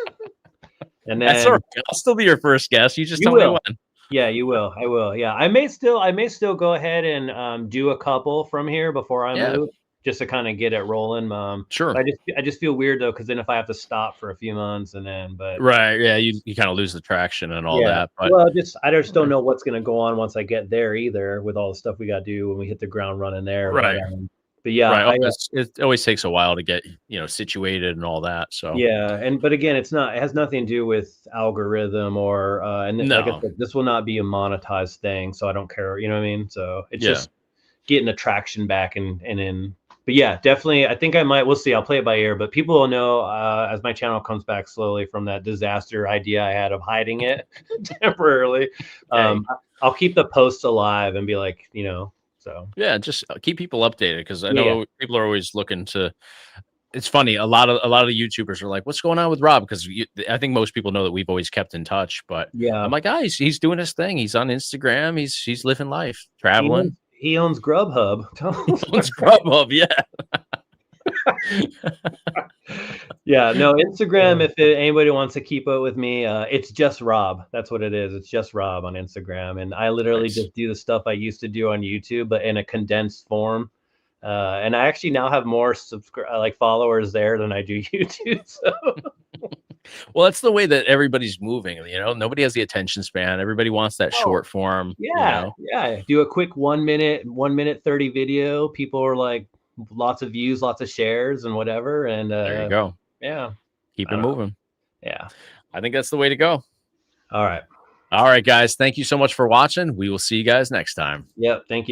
And that's then all right. I'll still be your first guest. You just You tell me will. when. Yeah, you will. I will. Yeah. I may still go ahead and do a couple from here before I Yeah. move, just to kind of get it rolling. Sure. I just feel weird though, because then if I have to stop for a few months and then Right. Yeah, you kind of lose the traction and all yeah. that. But Well, I just don't know what's gonna go on once I get there either, with all the stuff we gotta do when we hit the ground running there. Right. But yeah, right. It always takes a while to get situated and all that. So yeah, but again, it has nothing to do with algorithm or like I No. said, this will not be a monetized thing, so I don't care. You know what I mean? So it's Yeah. just getting the traction back and in. But yeah, definitely, I think I might. We'll see. I'll play it by ear, but people will know as my channel comes back slowly from that disaster idea I had of hiding it temporarily. I'll keep the posts alive and be like, so Yeah, just keep people updated, because I know people are always looking to. It's funny. A lot of the YouTubers are like, "What's going on with Rob?" Because I think most people know that we've always kept in touch. But yeah, I'm like, guys, he's doing his thing. He's on Instagram. He's living life, traveling. he owns Grubhub. Owns Grubhub, yeah. Yeah, no, Instagram, if anybody wants to keep up with me, it's just Rob. That's what it is. It's just Rob on Instagram. And I literally Nice. just do the stuff I used to do on YouTube, but in a condensed form. And I actually now have more followers there than I do YouTube. So Well, that's the way that everybody's moving. Nobody has the attention span. Everybody wants that short form. yeah, yeah. Do a quick 1 minute 30 video. People are like, lots of views, lots of shares, and whatever. And There you go. yeah, Keep it moving. yeah. I think that's the way to go. All right. All right, guys. Thank you so much for watching. We will see you guys next time. Yep. Thank you.